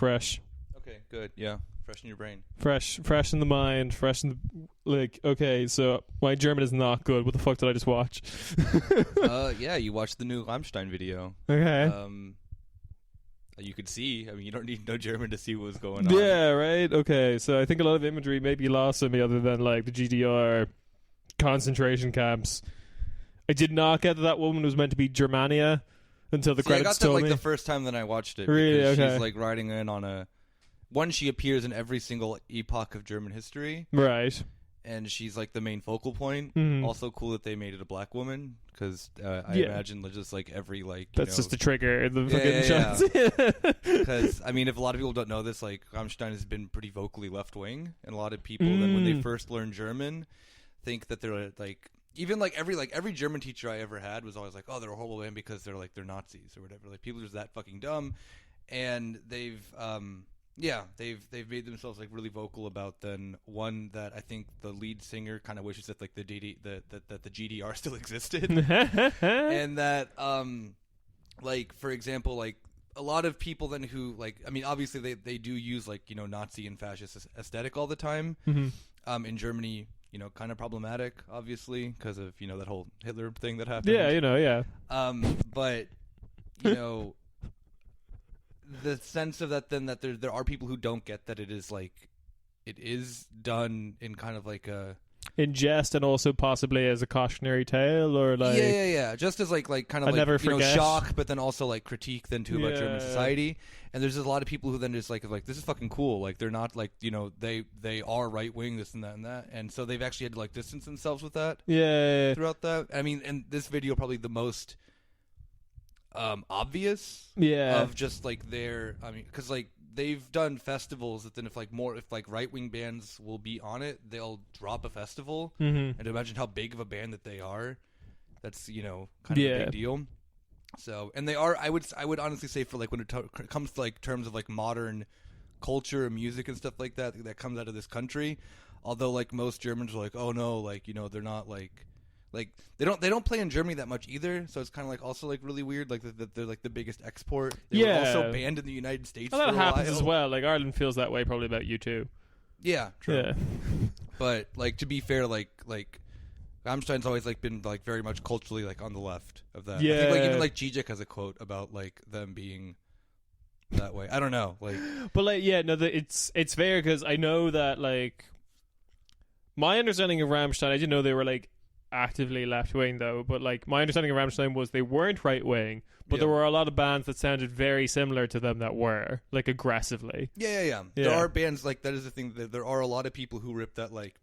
fresh. Okay, good. Yeah, fresh in your brain. Fresh in the mind, fresh in the, like, okay, so my German is not good. What the fuck did I just watch? Yeah, you watched the new Rammstein video. Okay. You could see. I mean, you don't need no German to see what was going on. Yeah, right? Okay, so I think a lot of imagery may be lost on me other than, like, the GDR concentration camps. I did not get that woman was meant to be Germania until the credits I got that, told like, me. the first time that I watched it. Really? Because Okay. she's, like, riding in on a... One, she appears in every single epoch of German history. Right. And she's, like, the main focal point. Mhm. Also cool that they made it a black woman. Because I imagine just, like, every, like, That's just a trigger in the fucking shots. Because, I mean, if a lot of people don't know this, like, Rammstein has been pretty vocally left-wing. And a lot of people, then when they first learn German, think that they're, like... Even, like, every German teacher I ever had was always like, oh, they're a horrible band because they're Nazis or whatever. Like, people are just that fucking dumb. And they've made themselves, like, really vocal about then one that I think the lead singer kind of wishes that, like, the GDR still existed. And that, like, for example, like, a lot of people then who, like, I mean, obviously they do use, like, you know, Nazi and fascist aesthetic all the time. Mm-hmm. In Germany, you know, kind of problematic, obviously, because of, you know, that whole Hitler thing that happened. Yeah, you know, yeah. But, you know, the sense of that then that there are people who don't get that it is done in kind of like a... In jest and also possibly as a cautionary tale or like... Yeah. Just as like kind of like, never you know, forget. shock, but then also like critique then too about German society. And there's just a lot of people who then just like this is fucking cool. Like they're not like, you know, they are right wing, this and that and that. And so they've actually had to like distance themselves with that. Yeah. Throughout that. I mean, and this video probably the most obvious. Yeah. Of just like their, I mean, because like they've done festivals that then if like right wing bands will be on it, they'll drop a festival. Mm-hmm. And to imagine how big of a band that they are, that's, you know, kind of a big deal. So, and they are, I would honestly say for like when it comes to like terms of like modern culture and music and stuff like that comes out of this country. Although like most Germans are like, oh no, like, you know, they're not like they don't play in Germany that much either. So it's kind of like also like really weird, like that they're like the biggest export. They were also banned in the United States. Well, that for a happens while. as well. Like Ireland feels that way probably about you too. Yeah, true. Yeah. But like to be fair, like Rammstein's always like been like very much culturally like on the left of that. Yeah. I think like even like Zizek has a quote about like them being that way. I don't know, like, but like it's fair because I know that like my understanding of Rammstein, I didn't know they were like actively left wing though, but like my understanding of Rammstein was they weren't right wing, but there were a lot of bands that sounded very similar to them that were like aggressively. Yeah. There are bands like that is the thing that there are a lot of people who rip that like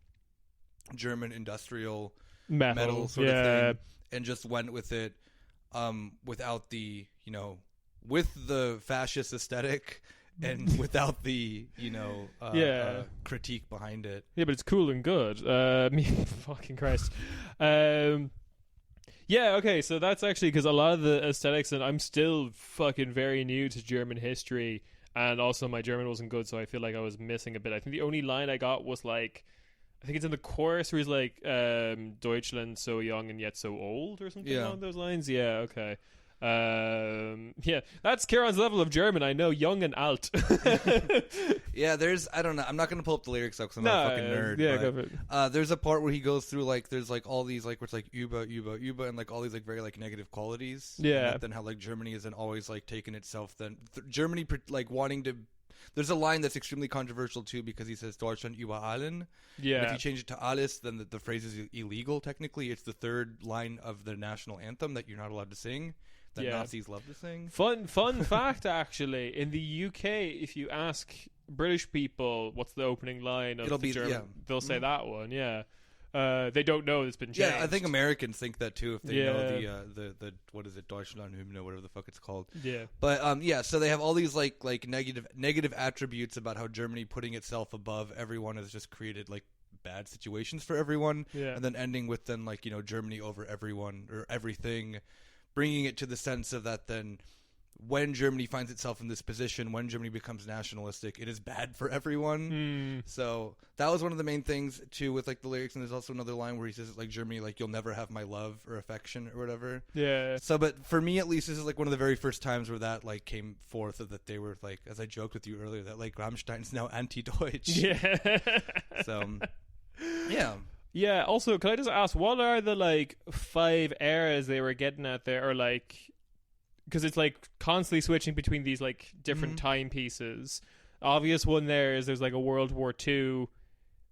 German industrial metal sort of thing and just went with it without the, you know, with the fascist aesthetic and without the, you know, critique behind it. Yeah, but it's cool and good. Fucking Christ. Yeah, okay, so that's actually because a lot of the aesthetics, and I'm still fucking very new to German history, and also my German wasn't good, so I feel like I was missing a bit. I think the only line I got was like, I think it's in the chorus where he's like, Deutschland so young and yet so old, or something along those lines. Yeah, okay. Yeah, that's Kieran's level of German. I know, young and alt. Yeah, I don't know. I'm not going to pull up the lyrics because I'm not a fucking nerd. Yeah, but, go for it. There's a part where he goes through like, there's like all these like, where it's like Uba, and like all these like very like negative qualities. Yeah. And then how like Germany isn't always like taking itself. Then Germany like wanting to. There's a line that's extremely controversial too because he says Deutschland über allen. Yeah. And if you change it to alles, then the phrase is illegal. Technically, it's the third line of the national anthem that you're not allowed to sing. That Nazis love to sing. Fun fact, actually, in the UK, if you ask British people what's the opening line of the German, they'll say that one. Yeah, they don't know it's been changed. Yeah, I think Americans think that too if they know the what is it, Deutschland Hymne, whatever the fuck it's called. Yeah, but so they have all these like negative attributes about how Germany putting itself above everyone has just created like bad situations for everyone. Yeah, and then ending with then like, you know, Germany over everyone or everything. Bringing it to the sense of that then when Germany finds itself in this position, when Germany becomes nationalistic, it is bad for everyone. So that was one of the main things too with like the lyrics. And there's also another line where he says like Germany, like, you'll never have my love or affection or whatever. Yeah. So, but for me at least, this is like one of the very first times where that like came forth, of that they were like, as I joked with you earlier, that like Rammstein's now anti-Deutsch. Yeah. So yeah. Yeah. Also, can I just ask, what are the like 5 eras they were getting at there, or like, because it's like constantly switching between these like different timepieces. Obvious one there's like a World War II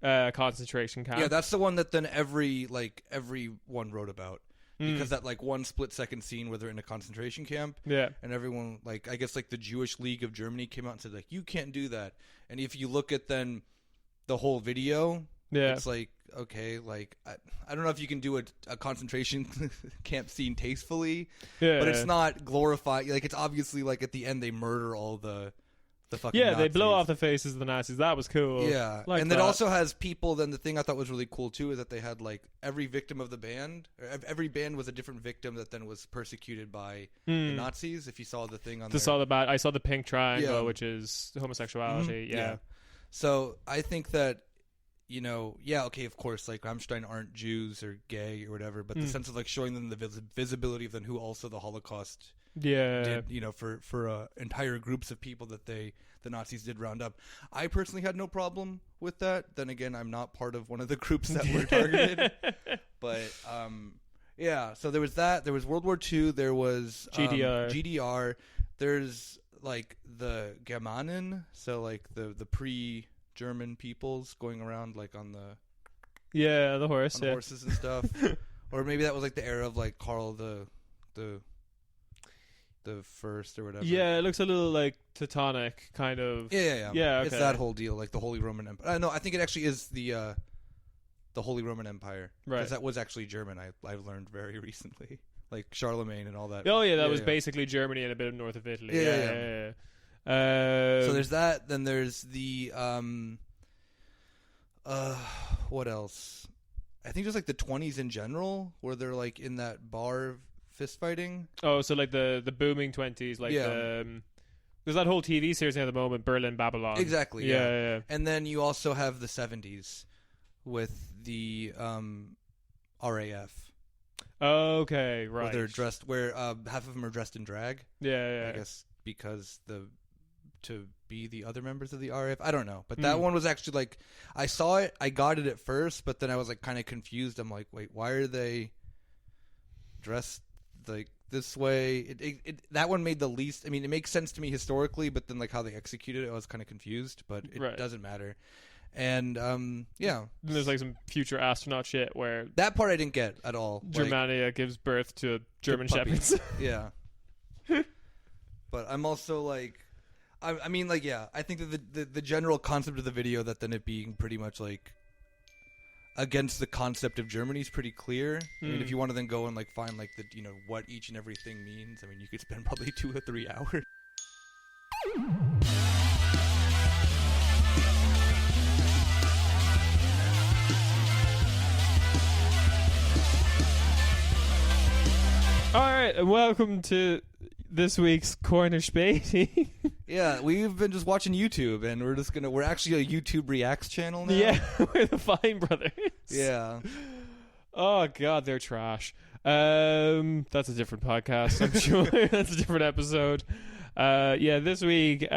concentration camp. Yeah, that's the one that then everyone wrote about. Because that like one split-second scene where they're in a concentration camp. Yeah. And everyone, like, I guess like the Jewish League of Germany came out and said like, you can't do that. And if you look at then the whole video, it's like, okay, like I don't know if you can do a concentration camp scene tastefully, but it's not glorified. Like, it's obviously like at the end they murder all the fucking Nazis. They blow off the faces of the Nazis. That was cool. Yeah, like, and it also has people. Then the thing I thought was really cool too is that they had like every victim of the band. Or every band was a different victim that then was persecuted by the Nazis. If you saw the thing on, I saw the pink triangle, which is homosexuality. Yeah. So I think that, you know, okay, of course, like Rammstein aren't Jews or gay or whatever, but the sense of like showing them the visibility of then who also the Holocaust did, you know, for entire groups of people that the Nazis did round up. I personally had no problem with that. Then again, I'm not part of one of the groups that were targeted. But so there was that. There was World War II. There was GDR. There's like the Germanen, so like the pre-German peoples going around like on the horses and stuff. Or maybe that was like the era of like Karl the First or whatever. Yeah, it looks a little like Teutonic kind of. Yeah. Okay. It's that whole deal, like the Holy Roman Empire. No, I think it actually is the Holy Roman Empire, right? Because that was actually German. I've learned very recently, like Charlemagne and all that. Oh yeah, that was basically Germany and a bit of north of Italy. Yeah. So there's that. Then there's the what else? I think just like the 20s in general, where they're like in that bar fist fighting. Oh, so like the booming 20s, like there's that whole TV series at the moment, Berlin Babylon. Exactly. Yeah. And then you also have the 70s with the RAF. Okay, right. Where they're dressed, where half of them are dressed in drag. Yeah. I guess because to be the other members of the RAF. I don't know, but that one was actually like, I saw it, I got it at first, but then I was like kind of confused. I'm like, wait, why are they dressed like this way? That one made the least. I mean, it makes sense to me historically, but then like how they executed it, I was kind of confused. But it doesn't matter. And there's like some future astronaut shit where that part I didn't get at all. Germania gives birth to German shepherds. Yeah. But I'm also like, I mean, like, I think that the general concept of the video, that then it being pretty much like against the concept of Germany, is pretty clear. I mean, if you want to then go and like find like the, you know, what each and everything means, I mean, you could spend probably 2 or 3 hours. All right, and welcome to this week's Corner Späti. Yeah, we've been just watching YouTube, and we're actually a YouTube Reacts channel now. Yeah, we're the Fine Brothers. Yeah. Oh God, they're trash. That's a different podcast, I'm sure. That's a different episode. This week,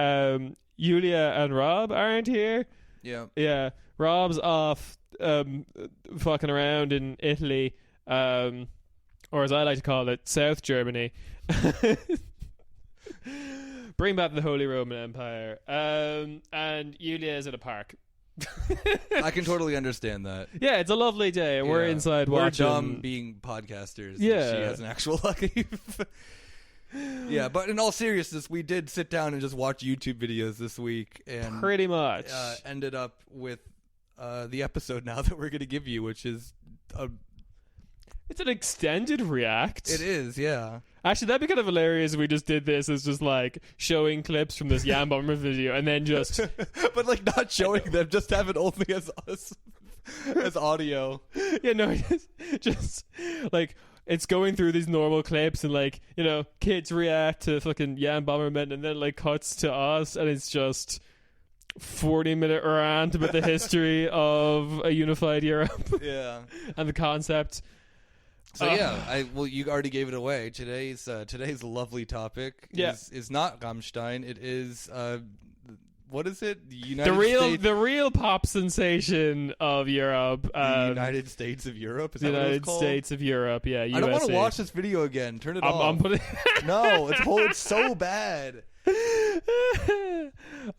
Julia and Rob aren't here. Yeah. Yeah, Rob's off fucking around in Italy, or as I like to call it, South Germany. Bring back the Holy Roman Empire. And Julia is at a park. I can totally understand that. Yeah, it's a lovely day, and we're inside watching. We're dumb being podcasters. Yeah. She has an actual life. Yeah, but in all seriousness, we did sit down and just watch YouTube videos this week, and pretty much ended up with the episode now that we're going to give you, which is it's an extended react. It is, yeah. Actually, that'd be kind of hilarious if we just did this as just like showing clips from this Jan Bomber video and then just but like not showing them, just have it only as us as audio. Yeah, no, just like it's going through these normal clips and like, you know, kids react to fucking Jan Bomberman, and then like cuts to us, and it's just 40-minute rant about the history of a unified Europe. Yeah. And the concept. So you already gave it away. Today's lovely topic is not Rammstein. It is what is it? The real pop sensation of Europe. The United States of Europe. Is that United what it's called? States of Europe. Yeah, USA. I don't want to watch this video again. Turn it off. I'm putting. No, it's so bad.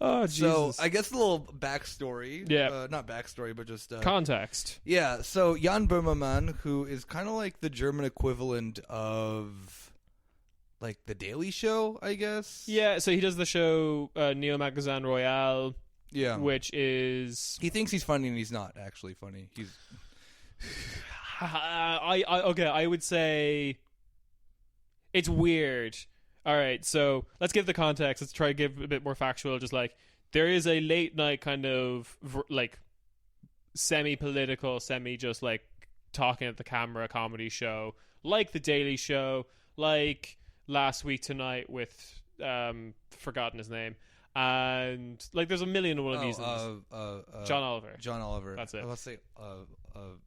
Oh, Jesus. So I guess a little backstory. Yeah. Not backstory, but just context. Yeah. So Jan Böhmermann, who is kind of like the German equivalent of like The Daily Show, I guess. Yeah. So he does the show Neo Magazine Royale. Yeah. Which is he thinks he's funny and he's not actually funny. He's. I would say it's weird. All right, so let's give the context. Let's try to give a bit more factual. Just like there is a late night kind of like semi-political, just like talking at the camera comedy show, like The Daily Show, like Last Week Tonight with forgotten his name, and like there's a million of one of these. John Oliver. John Oliver. That's it. Let's say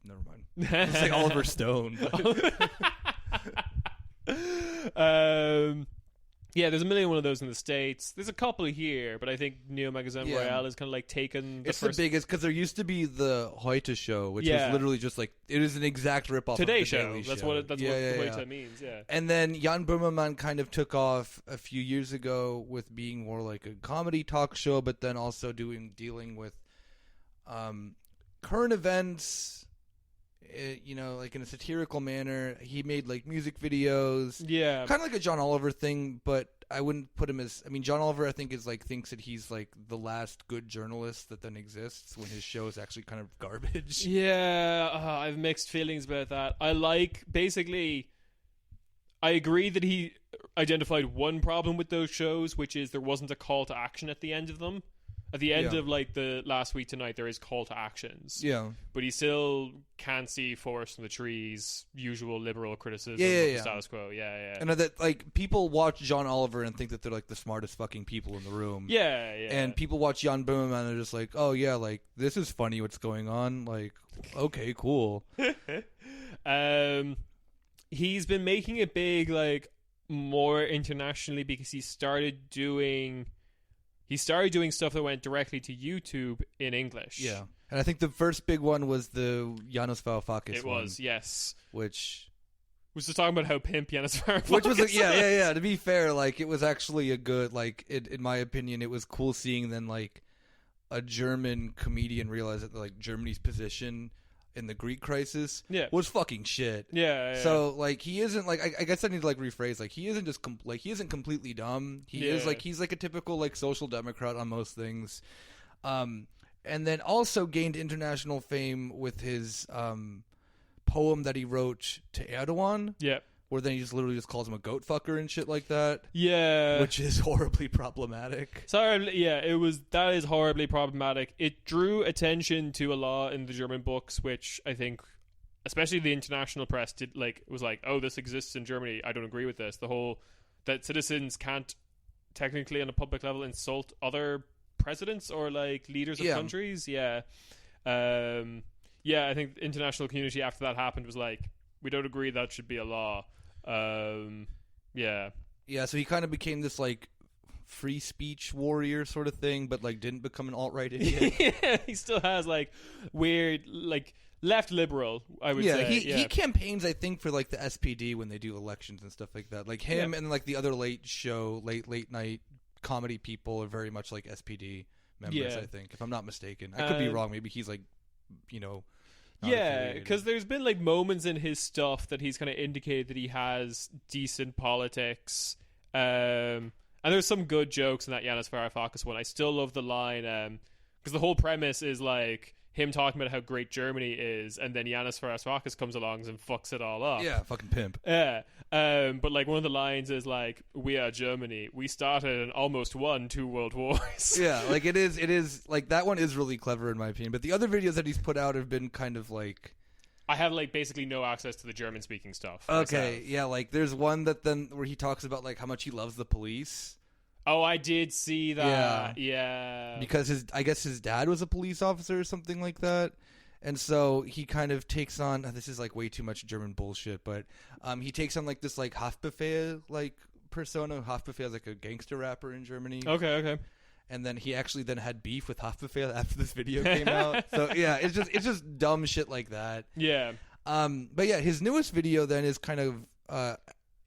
never mind. Let's say Oliver Stone. Yeah, there's a million one of those in the States. There's a couple here, but I think Neo Magazine Royale is kind of like taken the first... the biggest, because there used to be the Heute Show, which was literally just like, it is an exact ripoff Today of the Show. Daily That's Show. what Heute means, yeah. And then Jan Böhmermann kind of took off a few years ago with being more like a comedy talk show, but then also dealing with current events, you know, like in a satirical manner. He made like music videos, kind of like a John Oliver thing, but I wouldn't put him as. I mean, John Oliver, I think, is like thinks that he's like the last good journalist that then exists when his show is actually kind of garbage. Yeah, I have mixed feelings about that. I agree that he identified one problem with those shows, which is there wasn't a call to action at the end of them. At the end of like the Last Week Tonight, there is call to actions. Yeah, but he still can't see forest from the trees. Usual liberal criticism of the status quo. Yeah. And that like people watch John Oliver and think that they're like the smartest fucking people in the room. Yeah. And people watch Jan Böhmermann and they're just like, oh yeah, like this is funny. What's going on? Like, okay, cool. He's been making it big, like more internationally, because he started doing stuff that went directly to YouTube in English. Yeah. And I think the first big one was the Janos Varoufakis It was, yes. Which was just talking about how pimp Janos Varoufakis Which was, yeah. To be fair, like, it was actually a good, like, in my opinion, it was cool seeing then, like, a German comedian realize that, like, Germany's position in the Greek crisis was fucking shit. Yeah. So like he isn't like I guess I need to like rephrase, like he isn't just he isn't completely dumb. He is like he's like a typical like social democrat on most things. And then also gained international fame with his poem that he wrote to Erdogan. Yeah. Where then he just literally just calls him a goat fucker and shit like that. Yeah. Which is horribly problematic. That is horribly problematic. It drew attention to a lot in the German books, which I think, especially the international press, was like, oh, this exists in Germany. I don't agree with this. The whole, that citizens can't technically on a public level insult other presidents or like leaders of countries. Yeah. I think the international community after that happened was like, we don't agree that should be a law. So he kind of became this like free speech warrior sort of thing, but like didn't become an alt-right idiot. Yeah, he still has like weird like left liberal, I would say. He campaigns, I think, for like the SPD when they do elections and stuff like that. Like him and like the other late night comedy people are very much like SPD members, I think, if I'm not mistaken. I could be wrong. Maybe he's like, you know, because there's been like moments in his stuff that he's kind of indicated that he has decent politics, and there's some good jokes in that Janos Varoufakis one. I still love the line because the whole premise is like him talking about how great Germany is, and then Janos Varoufakis comes along and fucks it all up. Yeah, fucking pimp. Yeah. But like one of the lines is like, we are Germany, we started and almost won 2 world wars. Yeah, like it is like that one is really clever in my opinion, but the other videos that he's put out have been kind of like I have like basically no access to the German speaking stuff. Okay, myself. yeah, like there's one that then where he talks about like how much he loves the police. Oh, I did see that. Yeah. Because I guess his dad was a police officer or something like that. And so he kind of takes on, this is like way too much German bullshit, but he takes on like this like Haftbefehl like persona. Haftbefehl is like a gangster rapper in Germany. Okay. And then he actually then had beef with Haftbefehl after this video came out. So yeah, it's just dumb shit like that. Yeah. But yeah, his newest video then is kind of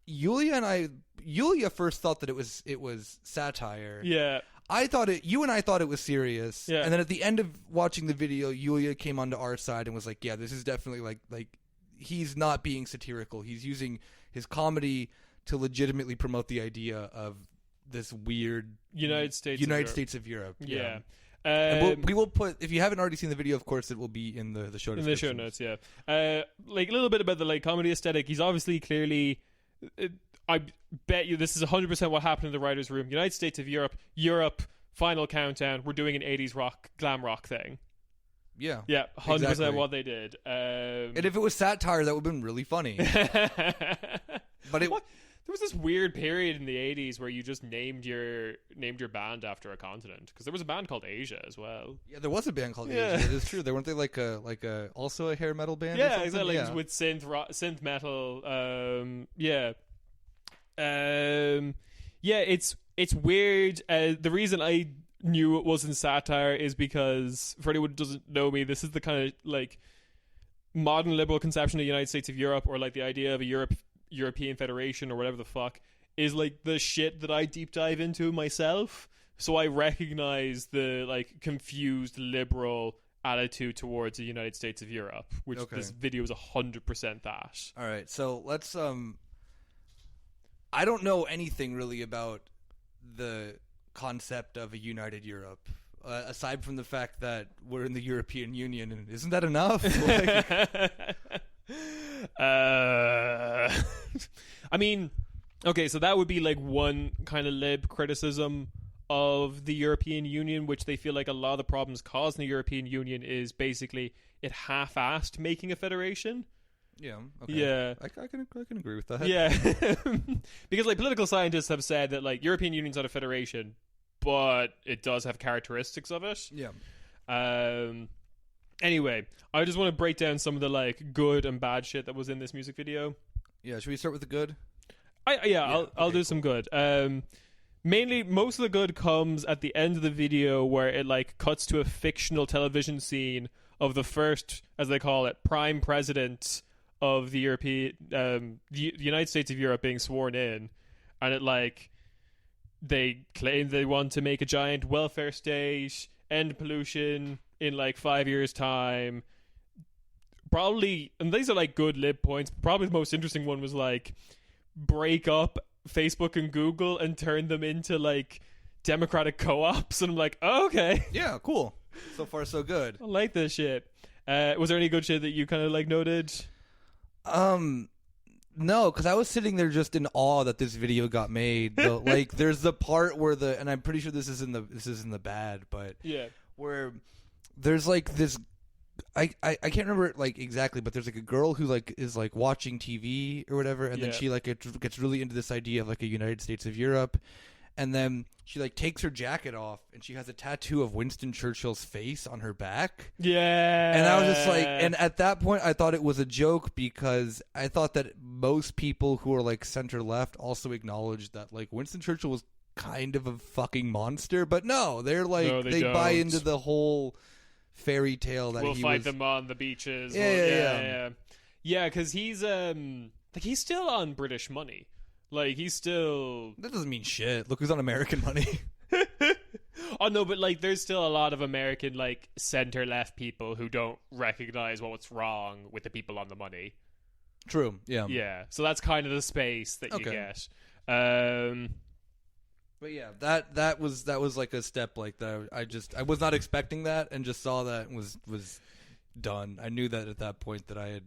Yulia first thought that it was satire. Yeah. You and I thought it was serious. Yeah. And then at the end of watching the video, Yulia came onto our side and was like, yeah, this is definitely like he's not being satirical. He's using his comedy to legitimately promote the idea of this weird United States of Europe. Yeah. And we will put, if you haven't already seen the video, of course, it will be in the show description. In the show notes, yeah. Like a little bit about the like comedy aesthetic. He's obviously clearly, I bet you this is 100% what happened in the writers' room. United States of Europe, final countdown. We're doing an 80s glam rock thing. Yeah, 100% exactly. what they did. And if it was satire, that would have been really funny. But there was this weird period in the 80s where you just named your band after a continent, because there was a band called Asia as well. Yeah, there was a band called Asia. It is true. Weren't they like a also a hair metal band? Yeah, exactly. Yeah. With synth metal. It's weird. The reason I knew it wasn't satire is because, for anyone who doesn't know me, this is the kind of like modern liberal conception of the United States of Europe, or like the idea of a European Federation or whatever the fuck, is like the shit that I deep dive into myself. So I recognize the like confused liberal attitude towards the United States of Europe, which this video is 100% that. All right, so let's I don't know anything really about the concept of a united Europe, aside from the fact that we're in the European Union, and isn't that enough? I mean, okay, so that would be like one kind of lib criticism of the European Union, which they feel like a lot of the problems caused in the European Union is basically it half-assed making a federation. Yeah. Okay. Yeah. I can agree with that. Yeah. Because like political scientists have said that like European Union's not a federation, but it does have characteristics of it. Yeah. Anyway, I just want to break down some of the like good and bad shit that was in this music video. Yeah, should we start with the good? I'll do some good. Mainly, most of the good comes at the end of the video, where it like cuts to a fictional television scene of the first, as they call it, prime president of the the United States of Europe being sworn in, and it like they claim they want to make a giant welfare state, end pollution in like 5 years' time. Probably, and these are like good lib points. Probably the most interesting one was like break up Facebook and Google and turn them into like democratic co-ops, and I'm like, oh, okay, yeah, cool. So far, so good. I like this shit. Was there any good shit that you kind of like noted? No, because I was sitting there just in awe that this video got made. Like, there's the part where and I'm pretty sure this is in the bad, but yeah, where there's like this. I can't remember like exactly, but there's like a girl who like is like watching TV or whatever, and then she like gets really into this idea of like a United States of Europe, and then she like takes her jacket off and she has a tattoo of Winston Churchill's face on her back. Yeah, and I was just like, and at that point I thought it was a joke, because I thought that most people who are like center left also acknowledged that like Winston Churchill was kind of a fucking monster, but no, they're like they buy into the whole fairy tale that we'll fight them on the beaches. Yeah, because he's still on British money. Like he's still. That doesn't mean shit. Look who's on American money. Oh no, but like there's still a lot of American like center left people who don't recognize what's wrong with the people on the money. True. Yeah. Yeah. So that's kind of the space that you get. But yeah, that was like a step like that. I was not expecting that, and just saw that and was done. I knew that at that point that I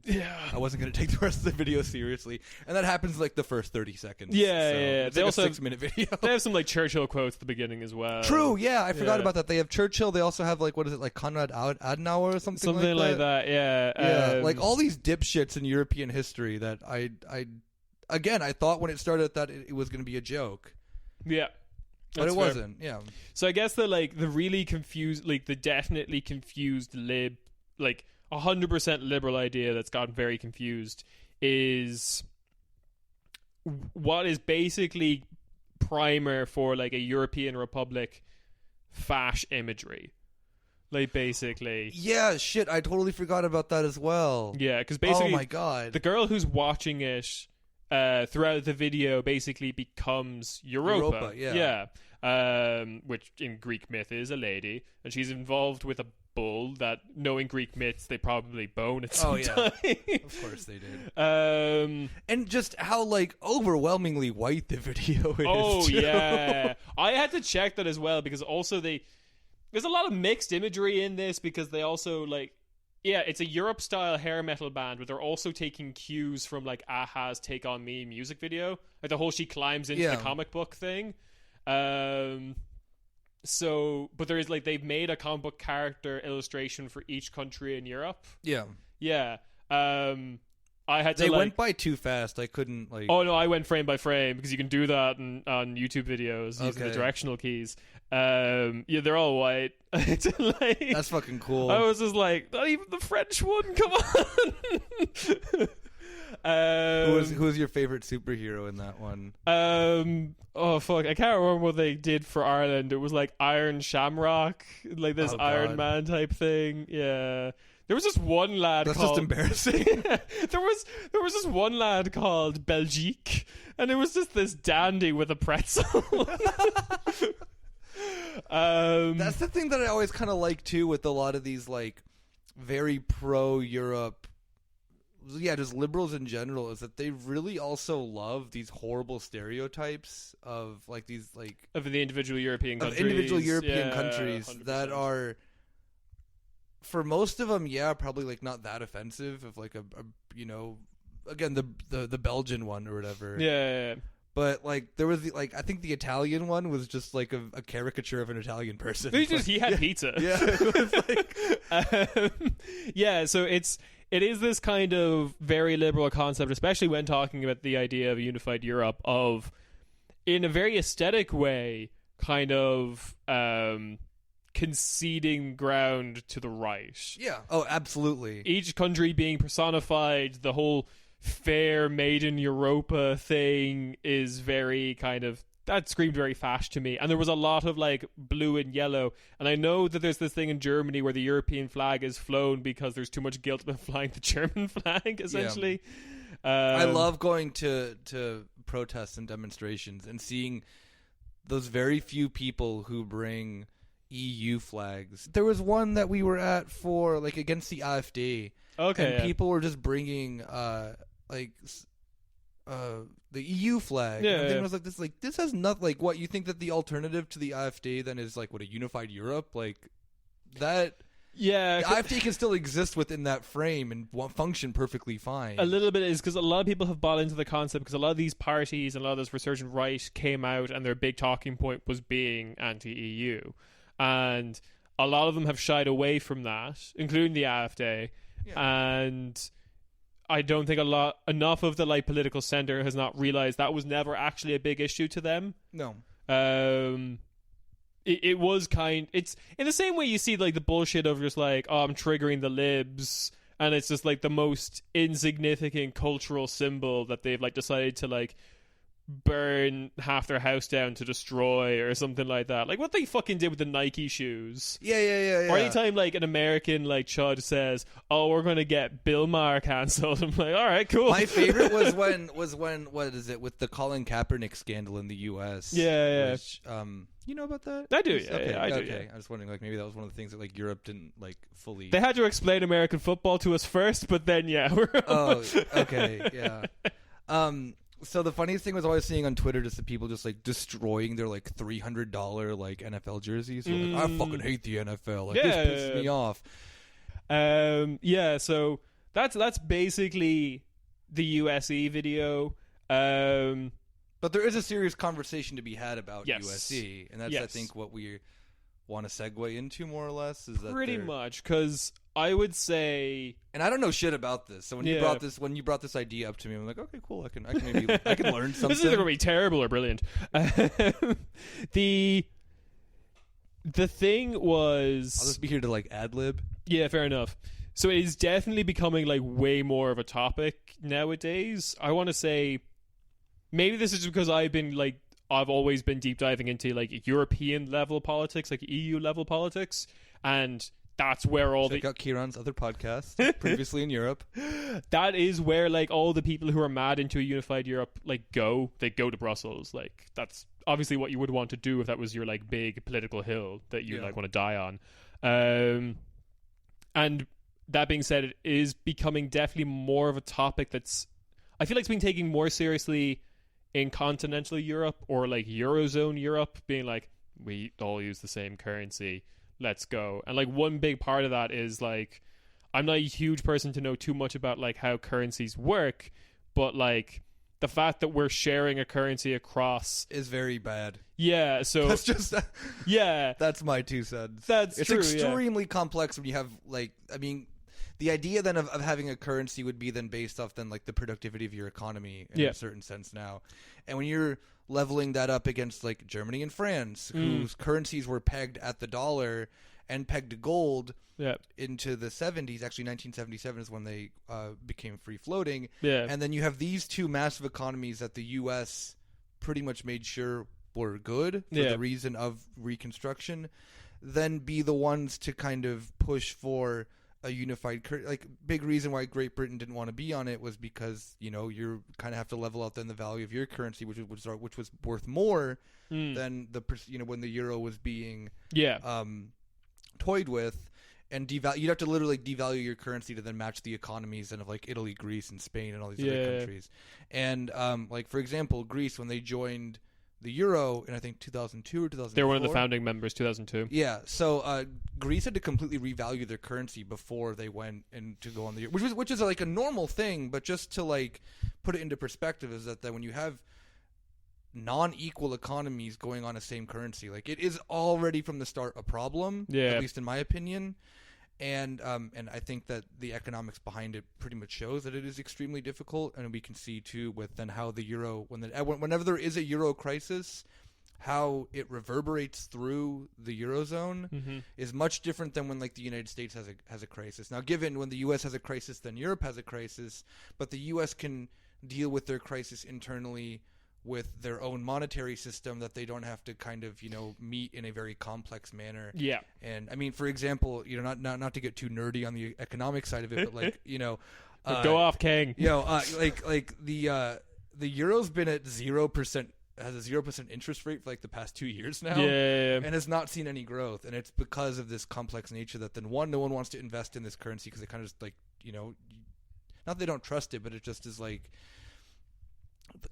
wasn't going to take the rest of the video seriously, and that happens like the first 30 seconds. Yeah. It's like also a 6-minute video. They have some like Churchill quotes at the beginning as well. True. Yeah, I forgot about that. They have Churchill. They also have like, what is it, like Konrad Adenauer or something like that. Yeah. Like all these dipshits in European history that I thought when it started that it was going to be a joke. Yeah. But it wasn't. Yeah. So I guess the really confused, like the definitely confused lib, like 100% liberal idea that's gotten very confused is what is basically primer for like a European Republic fash imagery. Like basically. Yeah, shit, I totally forgot about that as well. Yeah, because basically, oh my God, the girl who's watching it throughout the video basically becomes Europa. Yeah. Which in Greek myth is a lady, and she's involved with a bull that, knowing Greek myths, they probably bone at some time. Of course they did. And just how like overwhelmingly white the video is. Oh too. yeah, I had to check that as well, because also there's a lot of mixed imagery in this, because they also like. Yeah, it's a Europe-style hair metal band, but they're also taking cues from, like, Aha's Take On Me music video. Like, the whole she climbs into the comic book thing. So, but there is, like, they've made a comic book character illustration for each country in Europe. Yeah. Yeah. I had to, They went by too fast. I couldn't, like... Oh, no, I went frame by frame, because you can do that on YouTube videos using the directional keys. Yeah, they're all white. That's fucking cool. I was just like, not even the French one, come on. Who was your favorite superhero in that one? Oh fuck, I can't remember what they did for Ireland. It was like Iron Shamrock, like this Iron Man type thing. Yeah. There was this one lad That's called... just embarrassing. there was this one lad called Belgique, and it was just this dandy with a pretzel. That's the thing that I always kind of like too with a lot of these like very pro-Europe, just liberals in general, is that they really also love these horrible stereotypes of like these like of the individual European countries. Countries 100%. That are, for most of them, probably like not that offensive. Of like a again the Belgian one or whatever. Yeah. But like there was I think the Italian one was just like a caricature of an Italian person. He had pizza. Yeah. So it is this kind of very liberal concept, especially when talking about the idea of a unified Europe, of in a very aesthetic way, kind of conceding ground to the right. Yeah. Oh, absolutely. Each country being personified, the whole fair made in Europa thing is very kind of, that screamed very fash to me. And there was a lot of like blue and yellow, and I know that there's this thing in Germany where the European flag is flown because there's too much guilt about flying the German flag, essentially. I love going to protests and demonstrations and seeing those very few people who bring EU flags. There was one that we were at for like against the AfD. Okay, and people were just bringing the EU flag. Yeah, and I was like, this has nothing. Like, what, you think that the alternative to the AfD then is like what, a unified Europe? Like that. Yeah, the AfD can still exist within that frame and function perfectly fine. A little bit is because a lot of people have bought into the concept, because a lot of these parties and a lot of this resurgent right came out and their big talking point was being anti-EU, and a lot of them have shied away from that, including the AfD. Yeah. And I don't think enough of the like political center has not realized that was never actually a big issue to them. No. It was it's in the same way you see like the bullshit of just like, oh, I'm triggering the libs, and it's just like the most insignificant cultural symbol that they've like decided to like burn half their house down to destroy or something like that. Like what they fucking did with the Nike shoes. Yeah. Or anytime like an American like chud says, "Oh, we're going to get Bill Maher cancelled," I'm like, all right, cool. My favorite was when what is it, with the Colin Kaepernick scandal in the U.S. Yeah. Which, you know about that? I do. Okay, I do. Okay. I was wondering, like, maybe that was one of the things that like Europe didn't like fully. They had to explain American football to us first, but then Oh, okay, yeah. So the funniest thing was always seeing on Twitter just the people just like destroying their like $300 like NFL jerseys. Like, I fucking hate the NFL. Like, this pisses me off. Yeah, so that's basically the USE video. But there is a serious conversation to be had about Yes. USE, and that's Yes. I think what we want to segue into more or less is that Pretty much, because I would say, and I don't know shit about this. So when you brought this idea up to me, I'm like, okay, cool. I can maybe I can learn something. this is either gonna be terrible or brilliant. The thing was, I'll just be here to like ad lib. yeah, fair enough. So it is definitely becoming like way more of a topic nowadays. I want to say, maybe this is because I've always been deep diving into like European level politics, like EU level politics, and that's where all Check out Kieran's other podcast, Previously in Europe. That is where like all the people who are mad into a unified Europe like they go to Brussels. Like that's obviously what you would want to do if that was your like big political hill that you like want to die on. And that being said, it is becoming definitely more of a topic that's, I feel like it's being taken more seriously in continental Europe or like Eurozone Europe, being like, we all use the same currency, let's go. And like one big part of that is like, I'm not a huge person to know too much about like how currencies work, but like the fact that we're sharing a currency across is very bad. Yeah, so that's just yeah, that's my 2 cents. It's true, extremely complex when you have like, I mean, the idea then of having a currency would be then based off then like the productivity of your economy in a certain sense now. And when you're leveling that up against like Germany and France, whose currencies were pegged at the dollar and pegged to gold into the 70s, actually 1977 is when they became free floating. Yeah. And then you have these two massive economies that the US pretty much made sure were good for the reason of Reconstruction, then be the ones to kind of push for a unified like big reason why Great Britain didn't want to be on it was because, you know, you kind of have to level out then the value of your currency, which was worth more than the, you know, when the euro was being toyed with, and you'd have to literally devalue your currency to then match the economies then of like Italy, Greece, and Spain and all these other countries. And like for example, Greece, when they joined the euro in I think 2002 or 2004. They were one of the founding members, 2002. Yeah, so Greece had to completely revalue their currency before they went in to go on the euro, which is like a normal thing, but just to like put it into perspective is that when you have non-equal economies going on a same currency, like it is already from the start a problem, at least in my opinion. And I think that the economics behind it pretty much shows that it is extremely difficult, and we can see too with then how the euro, whenever there is a euro crisis, how it reverberates through the eurozone is much different than when like the United States has a crisis. Now, given when the U.S. has a crisis, then Europe has a crisis, but the U.S. can deal with their crisis internally with their own monetary system that they don't have to kind of, you know, meet in a very complex manner. Yeah. And I mean, for example, you know, not to get too nerdy on the economic side of it, but like, you know, go off, King. You know, like the euro's been at 0%, has a 0% interest rate for like the past 2 years now. Yeah. And has not seen any growth. And it's because of this complex nature that then no one wants to invest in this currency because they kind of just like, you know, not that they don't trust it, but it just is like, the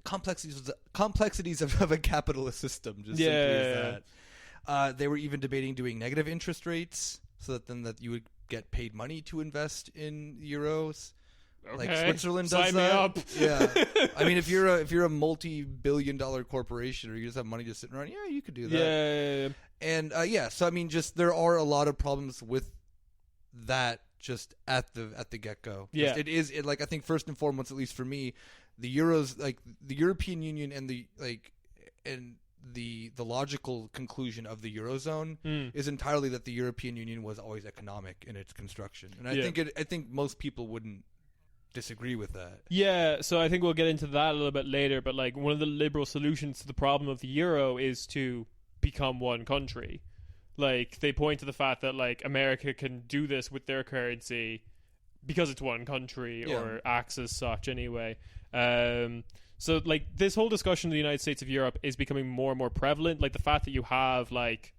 complexities of a capitalist system, just simply as that. They were even debating doing negative interest rates so that you would get paid money to invest in euros. Okay. Like Switzerland does Sign that. me up. Yeah. I mean, if you're a multi-billion-dollar corporation or you just have money just sitting around, yeah, you could do that. Yeah. And so I mean, just there are a lot of problems with that just at the get-go. Yeah. It like I think first and foremost, at least for me, the Euros, like the European Union and the logical conclusion of the Eurozone is entirely that the European Union was always economic in its construction. And I think most people wouldn't disagree with that. Yeah, so I think we'll get into that a little bit later, but like one of the liberal solutions to the problem of the euro is to become one country. Like they point to the fact that like America can do this with their currency because it's one country or acts as such anyway. So like this whole discussion of the United States of Europe is becoming more and more prevalent. Like the fact that you have like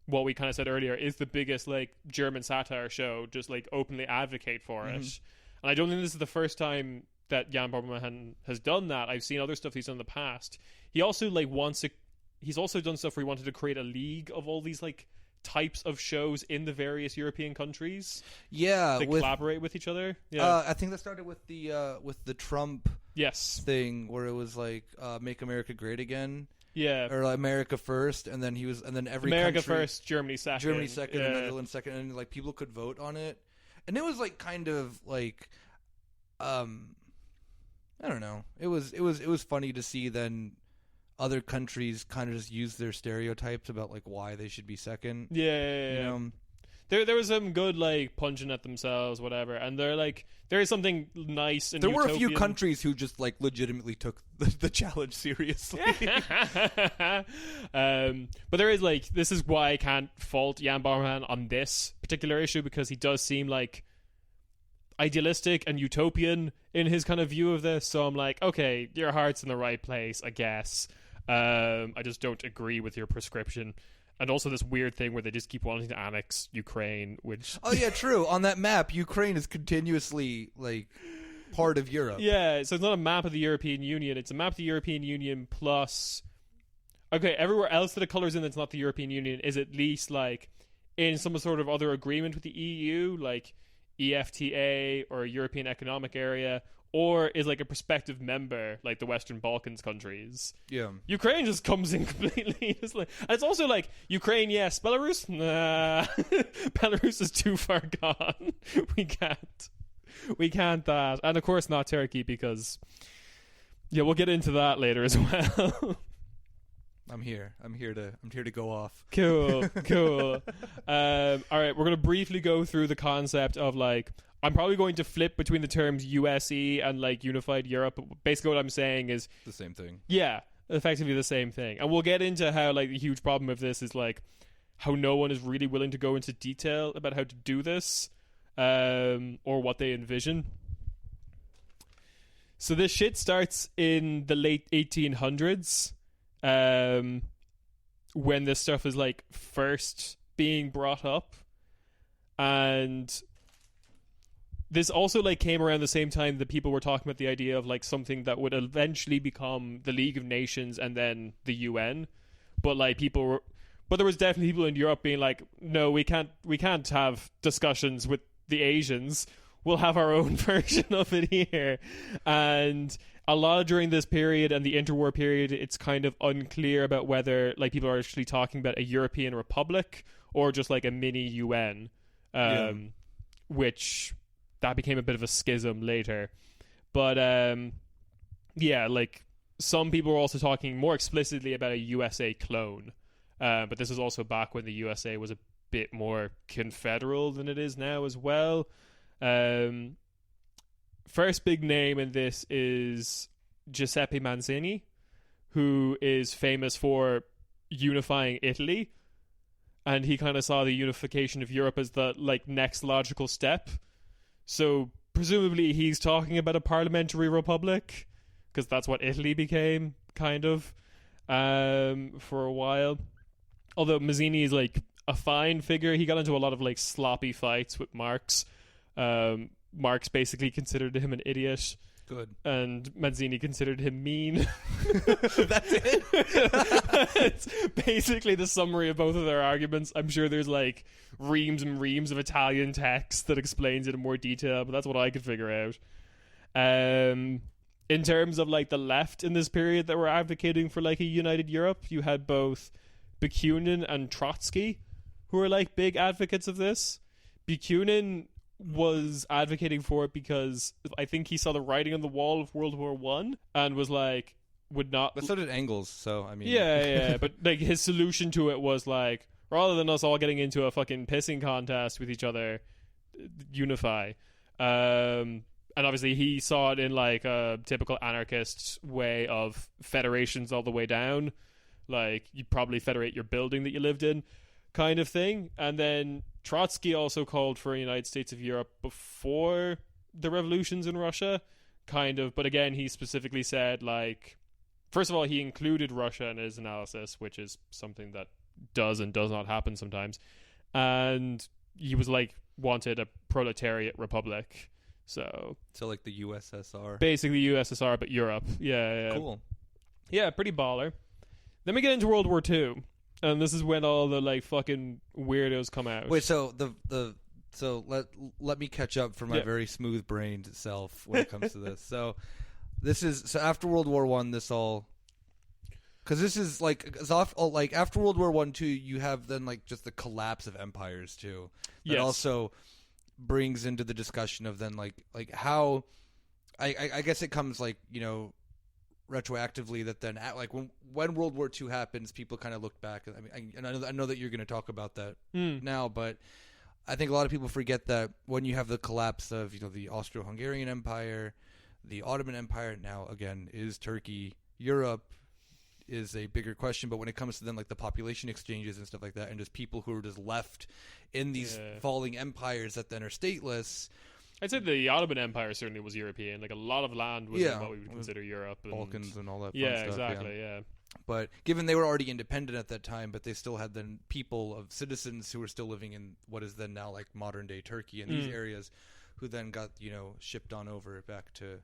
what we kind of said earlier is the biggest like German satire show just like openly advocate for it. And I don't think this is the first time that Jan Bobberman has done that. I've seen other stuff he's done in the past. He also like he's also done stuff where he wanted to create a league of all these like types of shows in the various European countries. Yeah, that collaborate with each other. Yeah, I think that started with the Trump thing, where it was like "Make America Great Again." Yeah, or like America first, and then every America country, first, Germany second, and Netherlands second, and like people could vote on it, and it was like kind of like, I don't know, it was funny to see then other countries kind of just use their stereotypes about like why they should be second. Yeah. You know? There was some good like punching at themselves, whatever, and they're like there is something nice and there utopian. were a few countries who just like legitimately took the challenge seriously. But there is like, this is why I can't fault Jan Bouwman on this particular issue, because he does seem like idealistic and utopian in his kind of view of this. So I'm like, okay, your heart's in the right place, I guess. I just don't agree with your prescription. And also this weird thing where they just keep wanting to annex Ukraine, which... Oh, yeah, true. On that map, Ukraine is continuously, like, part of Europe. Yeah, so it's not a map of the European Union. It's a map of the European Union plus... Okay, everywhere else that it colors in that's not the European Union is at least, like, in some sort of other agreement with the EU, like EFTA or European Economic Area, or is like a prospective member, like the Western Balkans countries. Yeah. Ukraine just comes in completely. And it's also like, Ukraine, yes. Belarus? Nah. Belarus is too far gone. We can't that. And of course not Turkey, because... Yeah, we'll get into that later as well. I'm here to go off. Cool. All right, we're going to briefly go through the concept of like... I'm probably going to flip between the terms USE and like Unified Europe. But basically what I'm saying is... the same thing. Yeah, effectively the same thing. And we'll get into how like the huge problem of this is like how no one is really willing to go into detail about how to do this, or what they envision. So this shit starts in the late 1800s, when this stuff is like first being brought up. And this also like came around the same time that people were talking about the idea of like something that would eventually become the League of Nations and then the UN. But like but there was definitely people in Europe being like, no, we can't have discussions with the Asians. We'll have our own version of it here. And a lot during this period and the interwar period, it's kind of unclear about whether like people are actually talking about a European republic or just like a mini UN, which that became a bit of a schism later. But yeah, like some people were also talking more explicitly about a USA clone. But this was also back when the USA was a bit more confederal than it is now as well. First big name in this is Giuseppe Manzini, who is famous for unifying Italy, and he kind of saw the unification of Europe as the like next logical step. So presumably he's talking about a parliamentary republic, because that's what Italy became kind of for a while. Although Mazzini is like a fine figure, he got into a lot of like sloppy fights with Marx. Marx basically considered him an idiot. Good. And Manzini considered him mean. That's it? It's basically the summary of both of their arguments. I'm sure there's like reams and reams of Italian text that explains it in more detail, but that's what I could figure out. In terms of like the left in this period that were advocating for like a united Europe, you had both Bakunin and Trotsky, who were like big advocates of this. Bakunin was advocating for it because I think he saw the writing on the wall of World War One and was like, would not. But so did Engels, so I mean. Yeah. But like his solution to it was like, rather than us all getting into a fucking pissing contest with each other, unify. And obviously he saw it in like a typical anarchist way of federations all the way down. Like, you probably federate your building that you lived in kind of thing. And then Trotsky also called for a United States of Europe before the revolutions in Russia, kind of. But again, he specifically said, like, first of all, he included Russia in his analysis, which is something that does and does not happen sometimes. And he was like, wanted a proletariat republic. So like the USSR. Basically USSR, but Europe. Yeah. Cool. Yeah, pretty baller. Then we get into World War II. And this is when all the like fucking weirdos come out. Wait, so let me catch up for my very smooth brained self when it comes to this. So after World War I, this all, because this is like after World War I too, you have then like just the collapse of empires too. That also brings into the discussion of then like how I guess it comes like, you know, retroactively that then like when World War II happens, people kind of look back. I mean, I know that you're going to talk about that now, but I think a lot of people forget that when you have the collapse of, you know, the Austro-Hungarian Empire, the Ottoman Empire, now again is Turkey, Europe is a bigger question. But when it comes to then like the population exchanges and stuff like that, and just people who are just left in these falling empires that then are stateless. I'd say the Ottoman Empire certainly was European. Like a lot of land was in what we would consider Europe. And Balkans and all that fun stuff. Exactly, yeah. But given they were already independent at that time, but they still had then people of citizens who were still living in what is then now like modern day Turkey and these areas, who then got, you know, shipped on over back to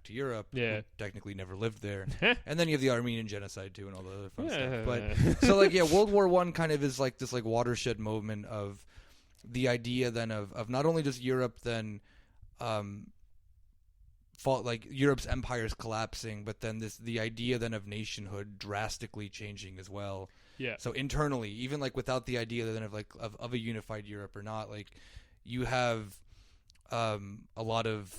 Europe. Yeah, who technically never lived there. And then you have the Armenian genocide too and all the other fun stuff. But so like World War I kind of is like this like watershed moment of the idea then of not only just Europe then like Europe's empires collapsing, but then the idea then of nationhood drastically changing as well. Yeah. So internally, even like without the idea then of like of a unified Europe or not, like you have a lot of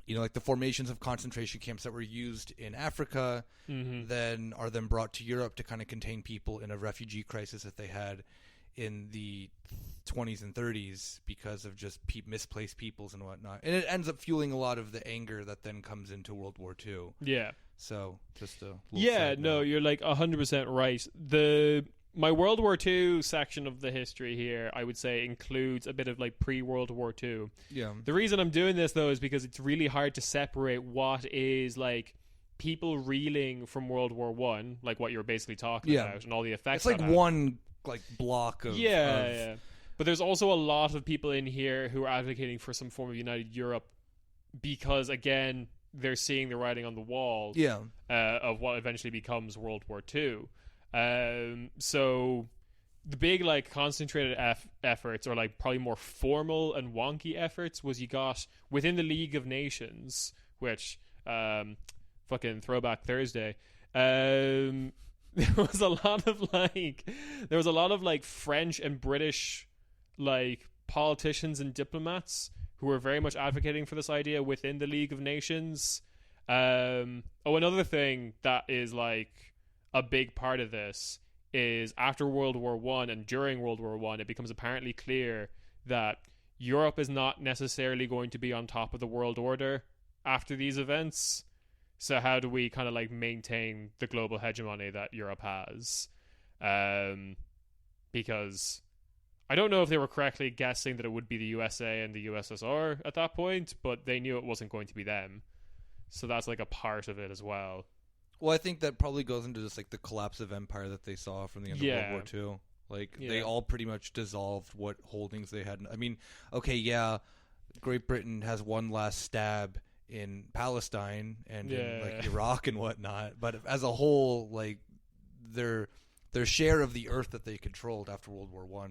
you know, like the formations of concentration camps that were used in Africa, then are then brought to Europe to kind of contain people in a refugee crisis that they had in the 20s and 30s because of just misplaced peoples and whatnot, and it ends up fueling a lot of the anger that then comes into World War II. Yeah. So just a you're like 100% right. My World War II section of the history here, I would say, includes a bit of like pre-World War II. Yeah. The reason I'm doing this though is because it's really hard to separate what is like people reeling from World War I, like what you're basically talking about, and all the effects. It's like one like block of yeah. But there's also a lot of people in here who are advocating for some form of united Europe because, again, they're seeing the writing on the wall of what eventually becomes World War II. So the big, like, concentrated efforts, or, like, probably more formal and wonky efforts, was you got within the League of Nations, which, fucking Throwback Thursday, there was a lot of like French and British like politicians and diplomats who were very much advocating for this idea within the League of Nations. Another thing that is like a big part of this is after World War I and during World War I, it becomes apparently clear that Europe is not necessarily going to be on top of the world order after these events. So how do we kind of like maintain the global hegemony that Europe has? Because I don't know if they were correctly guessing that it would be the USA and the USSR at that point, but they knew it wasn't going to be them. So that's like a part of it as well. Well, I think that probably goes into just like the collapse of empire that they saw from the end of World War II. Like they all pretty much dissolved what holdings they had. I mean, okay, Great Britain has one last stab in Palestine and in like Iraq and whatnot, but as a whole, like their share of the earth that they controlled after World War I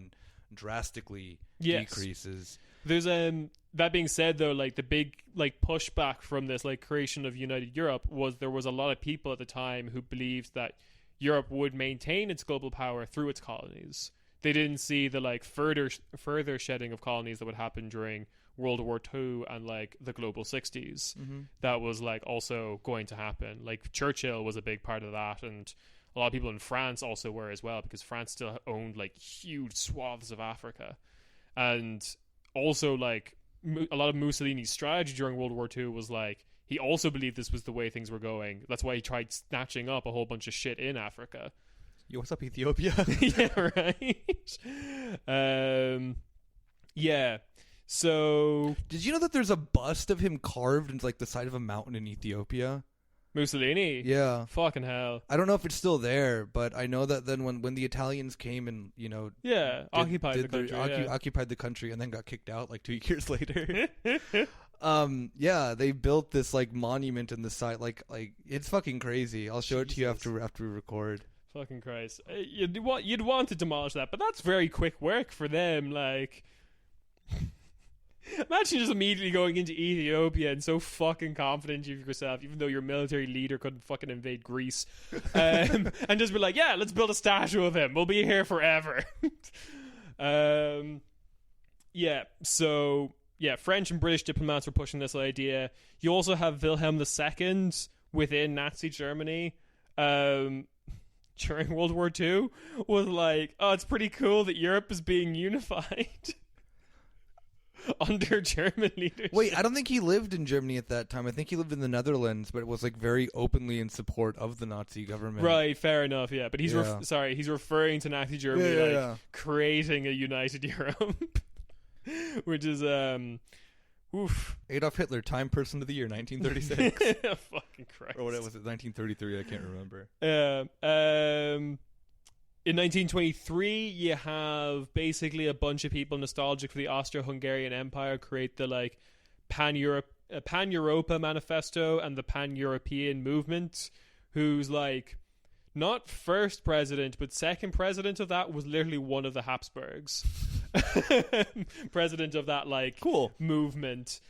drastically decreases. There's that being said though, like the big like pushback from this like creation of united Europe was there was a lot of people at the time who believed that Europe would maintain its global power through its colonies. They didn't see the like further shedding of colonies that would happen during World War II and like the global 60s. That was like also going to happen. Like Churchill was a big part of that, and a lot of people in France also were as well, because France still owned like huge swaths of Africa. And also like a lot of Mussolini's strategy during World War II was like he also believed this was the way things were going. That's why he tried snatching up a whole bunch of shit in Africa. Yo, what's up, Ethiopia? Yeah, right. Yeah. So, did you know that there's a bust of him carved into like the side of a mountain in Ethiopia? Mussolini? Yeah. Fucking hell. I don't know if it's still there, but I know that then when the Italians came and, you know... occupied the country and then got kicked out like 2 years later. They built this like monument in the side. Like it's fucking crazy. I'll show it to you after we record. Fucking Christ. You'd want to demolish that, but that's very quick work for them. Like, imagine just immediately going into Ethiopia and so fucking confident of yourself, even though your military leader couldn't fucking invade Greece, and just be like, yeah, let's build a statue of him. We'll be here forever. Yeah, so yeah, French and British diplomats were pushing this idea. You also have Wilhelm II within Nazi Germany during World War II was like, oh, it's pretty cool that Europe is being unified under German leadership. Wait, I don't think he lived in Germany at that time. I think he lived in the Netherlands, but it was like very openly in support of the Nazi government. Right, fair enough, yeah. But he's he's referring to Nazi Germany creating a united Europe. Which is oof. Adolf Hitler, Time Person of the Year, 1936. Fucking Christ. Or what was it, 1933? I can't remember. In 1923, you have basically a bunch of people nostalgic for the Austro-Hungarian Empire create the like Pan-Europa Manifesto and the Pan-European Movement, who's like not first president, but second president of that was literally one of the Habsburgs. President of that like movement.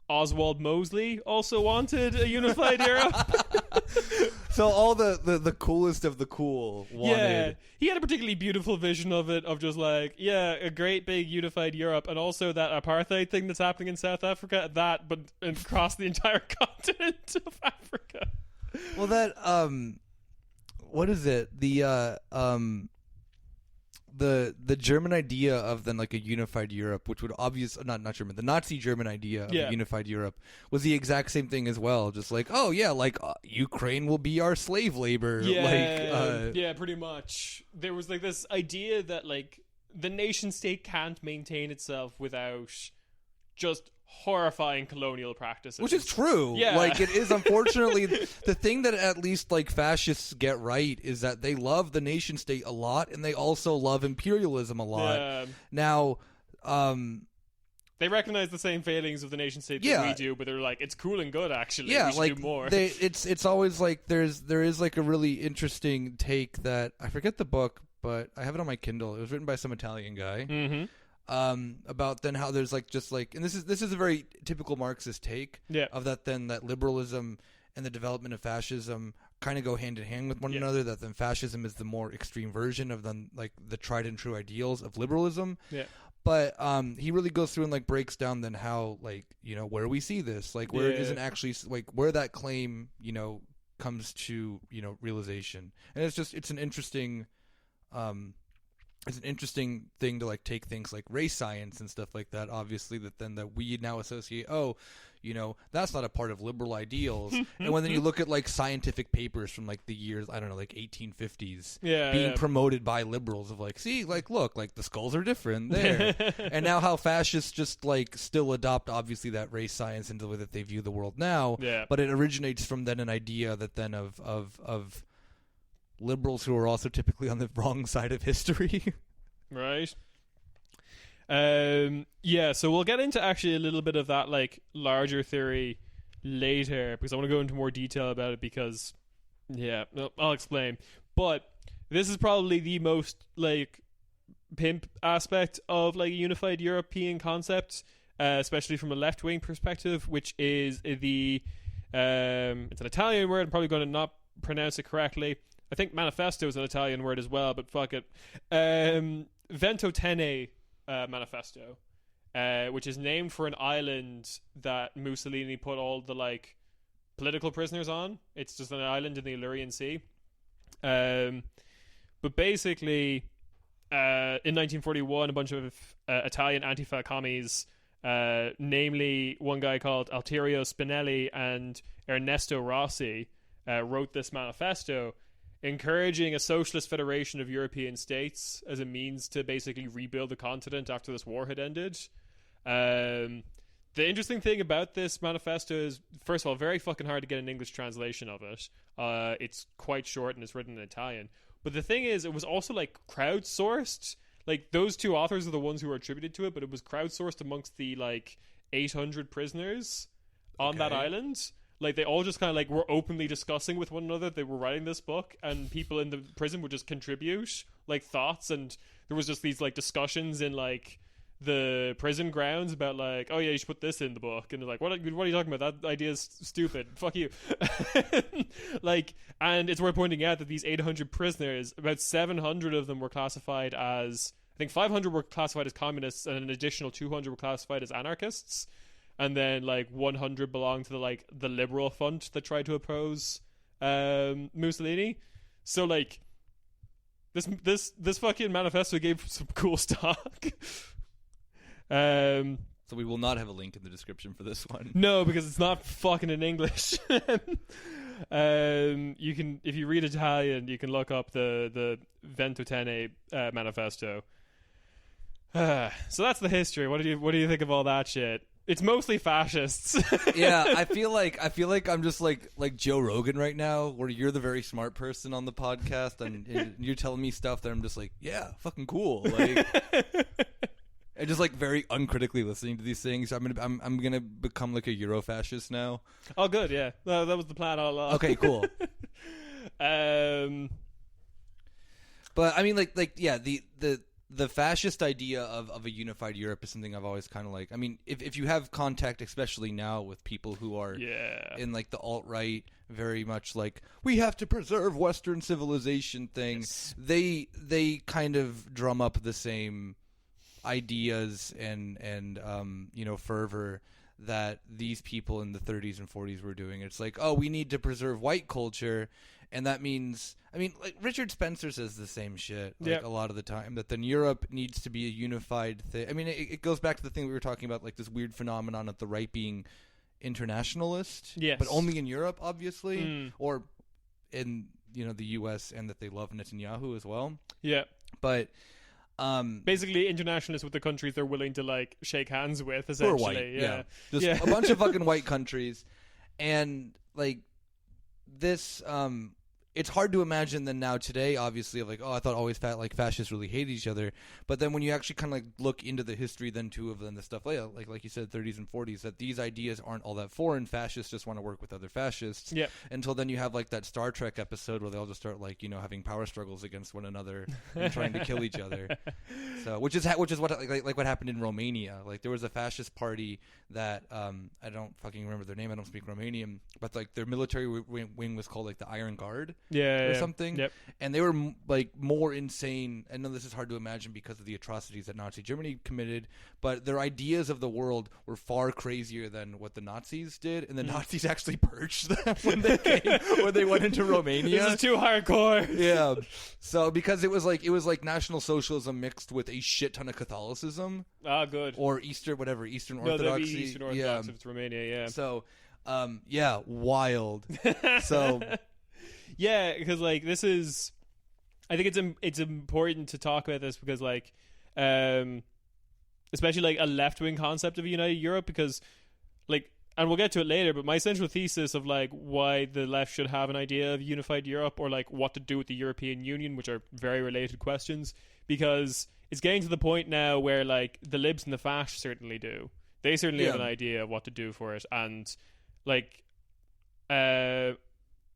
Oswald Mosley also wanted a unified Europe. So all the coolest of the cool wanted. Yeah, he had a particularly beautiful vision of it, of just like, yeah, a great big unified Europe, and also that apartheid thing that's happening in South Africa, but across the entire continent of Africa. Well, that what is it? The German idea of then like a unified Europe, which would not German, the Nazi German idea of a unified Europe was the exact same thing as well. Just like, oh yeah, like Ukraine will be our slave labor. Yeah, yeah, pretty much. There was like this idea that like the nation state can't maintain itself without just horrifying colonial practices, which is true. Yeah, like it is. Unfortunately, the thing that at least like fascists get right is that they love the nation state a lot, and they also love imperialism a lot. Yeah. Now, they recognize the same failings of the nation state that we do, but they're like, it's cool and good actually. Yeah, we should like do more. It's always like there is like a really interesting take that I forget the book, but I have it on my Kindle. It was written by some Italian guy. Mm-hmm. About then how there's like just like, and this is a very typical Marxist take of that liberalism and the development of fascism kind of go hand in hand with one another, that then fascism is the more extreme version of then like the tried and true ideals of liberalism. But he really goes through and like breaks down then how like, you know, where we see this, like where it isn't actually like where that claim, you know, comes to, you know, realization. And it's an interesting thing to like take things like race science and stuff like that, obviously, that we now associate, oh, you know, that's not a part of liberal ideals. And when then you look at like scientific papers from like the years, I don't know, like 1850s being promoted by liberals of like, see, like, look, like the skulls are different there. And now how fascists just like still adopt obviously that race science into the way that they view the world now. But it originates from then an idea that then of liberals who are also typically on the wrong side of history. Right. Yeah, so we'll get into actually a little bit of that like larger theory later, because I want to go into more detail about it, because I'll explain. But this is probably the most like pimp aspect of like a unified European concept, especially from a left-wing perspective, which is it's an Italian word. I'm probably going to not pronounce it correctly. I think manifesto is an Italian word as well, but fuck it. Ventotene Manifesto, which is named for an island that Mussolini put all the like political prisoners on. It's just an island in the Illyrian Sea. But basically, in 1941, a bunch of Italian Antifa commies, namely one guy called Altiero Spinelli and Ernesto Rossi, wrote this manifesto, encouraging a socialist federation of European states as a means to basically rebuild the continent after this war had ended. The interesting thing about this manifesto is, first of all, very fucking hard to get an English translation of it. It's quite short and it's written in Italian. But the thing is, it was also like crowdsourced. Like those two authors are the ones who were attributed to it, but it was crowdsourced amongst the like 800 prisoners on that island. like they all just kind of like were openly discussing with one another they were writing this book, and people in the prison would just contribute like thoughts, and there was just these like discussions in like the prison grounds about like, oh yeah, you should put this in the book, and they're like, what are you talking about? That idea is stupid, fuck you. Like, and it's worth pointing out that these 800 prisoners, about 700 of them were classified as, I think 500 were classified as communists, and an additional 200 were classified as anarchists, and then like 100 belonged to the liberal front that tried to oppose Mussolini. So like this fucking manifesto gave some cool stock. So we will not have a link in the description for this one. No, because it's not fucking in English. You can, if you read Italian, you can look up the Ventotene manifesto. So that's the history. What do you think of all that shit? It's mostly fascists. Yeah, I feel like I'm just like Joe Rogan right now, where you're the very smart person on the podcast, and you're telling me stuff that I'm just like, yeah, fucking cool. Like, and just like very uncritically listening to these things. I'm gonna become like a Eurofascist now. Oh, good, yeah. That was the plan all along. Okay, cool. But I mean, like yeah, the fascist idea of a unified Europe is something I've always kind of like. I mean, if you have contact, especially now with people who are in like the alt-right, very much like we have to preserve Western civilization thing, yes. They kind of drum up the same ideas and fervor that these people in the 30s and 40s were doing. It's like, oh, we need to preserve white culture, and that means, I mean, like Richard Spencer says the same shit like a lot of the time, that then Europe needs to be a unified thing. I mean, it goes back to the thing we were talking about, like this weird phenomenon of the right being internationalist, yes, but only in Europe, obviously, or in the U.S., and that they love Netanyahu as well. Yeah, but basically internationalists with the countries they're willing to like shake hands with, essentially. White, just a bunch of fucking white countries, and like this it's hard to imagine then now today, obviously, of like, oh, I thought always fascists really hate each other. But then when you actually kind of like look into the history then too of then the stuff like you said, 30s and 40s, that these ideas aren't all that foreign. Fascists just want to work with other fascists. Yeah. Until then you have like that Star Trek episode where they all just start like, having power struggles against one another and trying to kill each other. So which is what like what happened in Romania. Like there was a fascist party that I don't fucking remember their name. I don't speak Romanian, but like their military wing was called like the Iron Guard. Or something. Yep. And they were like more insane. I know this is hard to imagine because of the atrocities that Nazi Germany committed, but their ideas of the world were far crazier than what the Nazis did, and the Nazis actually purged them when they went into Romania. This is too hardcore. Yeah. So because it was like National Socialism mixed with a shit ton of Catholicism. Ah, good. Or Eastern Orthodoxy. No, that'd be Eastern Orthodox if it's Romania, yeah. So wild. So yeah, because like this is, I think it's important to talk about this because like, especially like a left wing concept of a united Europe, because like, and we'll get to it later, but my central thesis of like why the left should have an idea of unified Europe, or like what to do with the European Union, which are very related questions, because it's getting to the point now where like the libs and the fascists certainly do. They certainly have an idea of what to do for it, and like,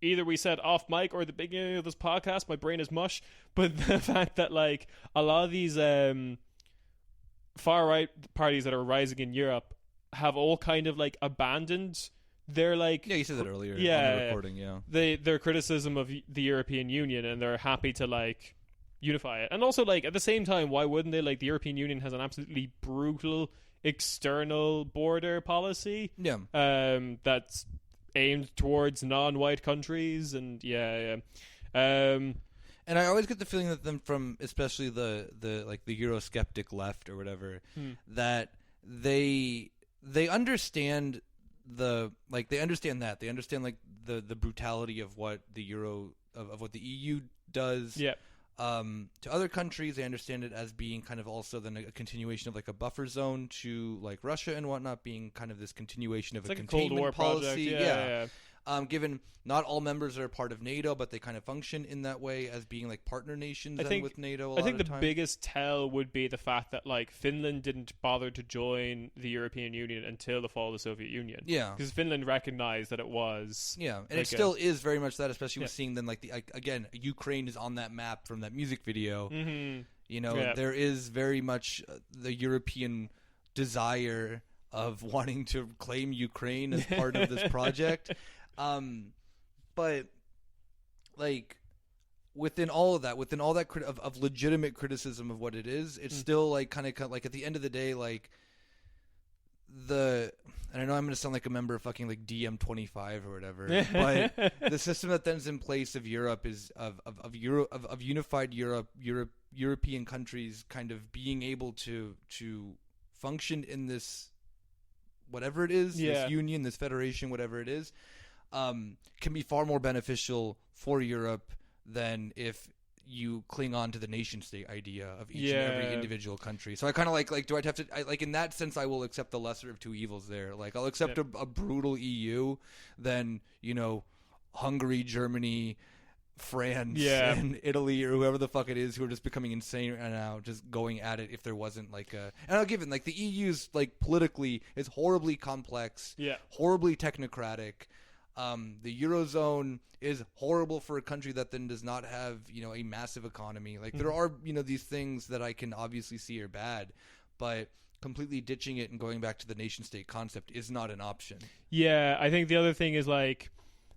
either we said off mic or at the beginning of this podcast, my brain is mush, but the fact that like a lot of these far right parties that are rising in Europe have all kind of like abandoned their like, you said that earlier on the recording, their criticism of the European Union, and they're happy to like unify it. And also like at the same time, why wouldn't they? Like the European Union has an absolutely brutal external border policy that's aimed towards non-white countries, and and I always get the feeling that them from especially the like the Eurosceptic left or whatever, that they understand they understand like the brutality of what the of what the EU does. To other countries, they understand it as being kind of also then a continuation of like a buffer zone to like Russia and whatnot, being kind of this continuation of it's a like containment a Cold War policy. Project. given not all members are part of NATO, but they kind of function in that way as being like partner nations with NATO. I think the biggest tell would be the fact that like Finland didn't bother to join the European Union until the fall of the Soviet Union. Yeah, because Finland recognized that it was. Yeah, and like it still is very much that, especially with seeing then like again Ukraine is on that map from that music video. Mm-hmm. You know, there is very much the European desire of wanting to claim Ukraine as part of this project. But like within all that of legitimate criticism of what it is, it's still like kind of like at the end of the day, like and I know I'm going to sound like a member of fucking like DM25 or whatever, but the system that then's in place of Europe is of unified European countries kind of being able to function in this whatever it is, this union, this federation, whatever it is, can be far more beneficial for Europe than if you cling on to the nation state idea of each and every individual country. So I kind of like do I have to like in that sense I will accept the lesser of two evils there. Like I'll accept a brutal EU than, you know, Hungary, Germany, France, and Italy, or whoever the fuck it is who are just becoming insane right now, just going at it if there wasn't like a... And I'll give it, like, the EU's, like, politically is horribly complex, horribly technocratic. The Eurozone is horrible for a country that then does not have, you know, a massive economy. Like, there are, you know, these things that I can obviously see are bad, but completely ditching it and going back to the nation-state concept is not an option. Yeah, I think the other thing is, like,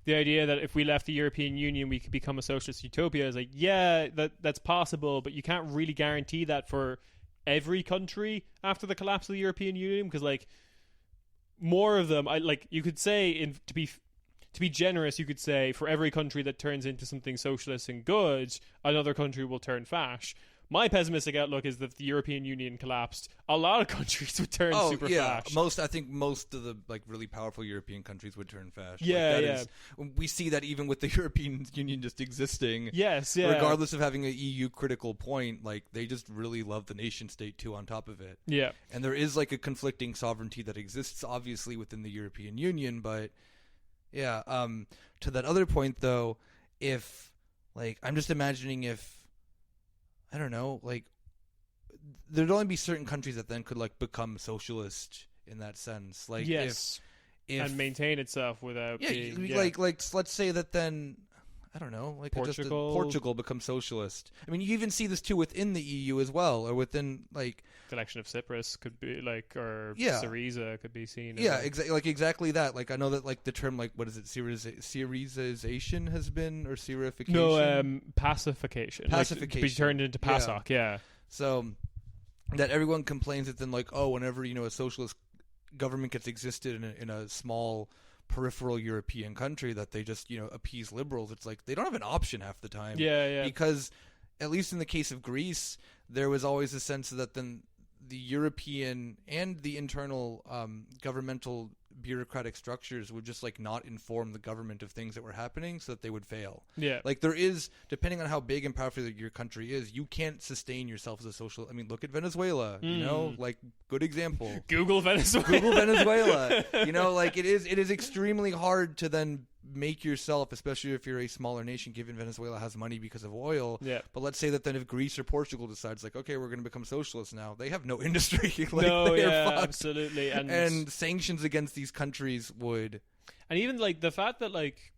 the idea that if we left the European Union, we could become a socialist utopia is like, yeah, that's possible, but you can't really guarantee that for every country after the collapse of the European Union, because like more of them, you could say to be generous, you could say for every country that turns into something socialist and good, another country will turn fash. My pessimistic outlook is that if the European Union collapsed, a lot of countries would turn super fash. I think most of the like really powerful European countries would turn fash. We see that even with the European Union just existing. Yes, yeah. Regardless of having an EU critical point, like they just really love the nation state too on top of it. Yeah. And there is like a conflicting sovereignty that exists obviously within the European Union, but yeah, to that other point though, if like I'm just imagining if I don't know, like there'd only be certain countries that then could like become socialist in that sense. Like if and maintain itself without being, like let's say that then I don't know, like Portugal becomes socialist. I mean, you even see this too within the EU as well, or within like the election of Cyprus could be like, or Syriza could be seen. Exactly that. Like I know that like the term like what is it, Syrization has been, or Syrification? No, pacification. Like, to be turned into PASOK. Yeah. So that everyone complains that then like whenever you know a socialist government gets existed in a small peripheral European country that they just, you know, appease liberals. It's like they don't have an option half the time. Yeah. Because at least in the case of Greece, there was always a sense that then the European and the internal governmental bureaucratic structures would just like not inform the government of things that were happening so that they would fail. Yeah. Like there is, depending on how big and powerful your country is, you can't sustain yourself as a social... I mean, look at Venezuela, you know, like good example. Google Venezuela. You know, like it is extremely hard to then make yourself, especially if you're a smaller nation, given Venezuela has money because of oil. Yeah. But let's say that then if Greece or Portugal decides like, okay, we're going to become socialists now, they have no industry. Like, absolutely. And sanctions against these countries would... And even like the fact that like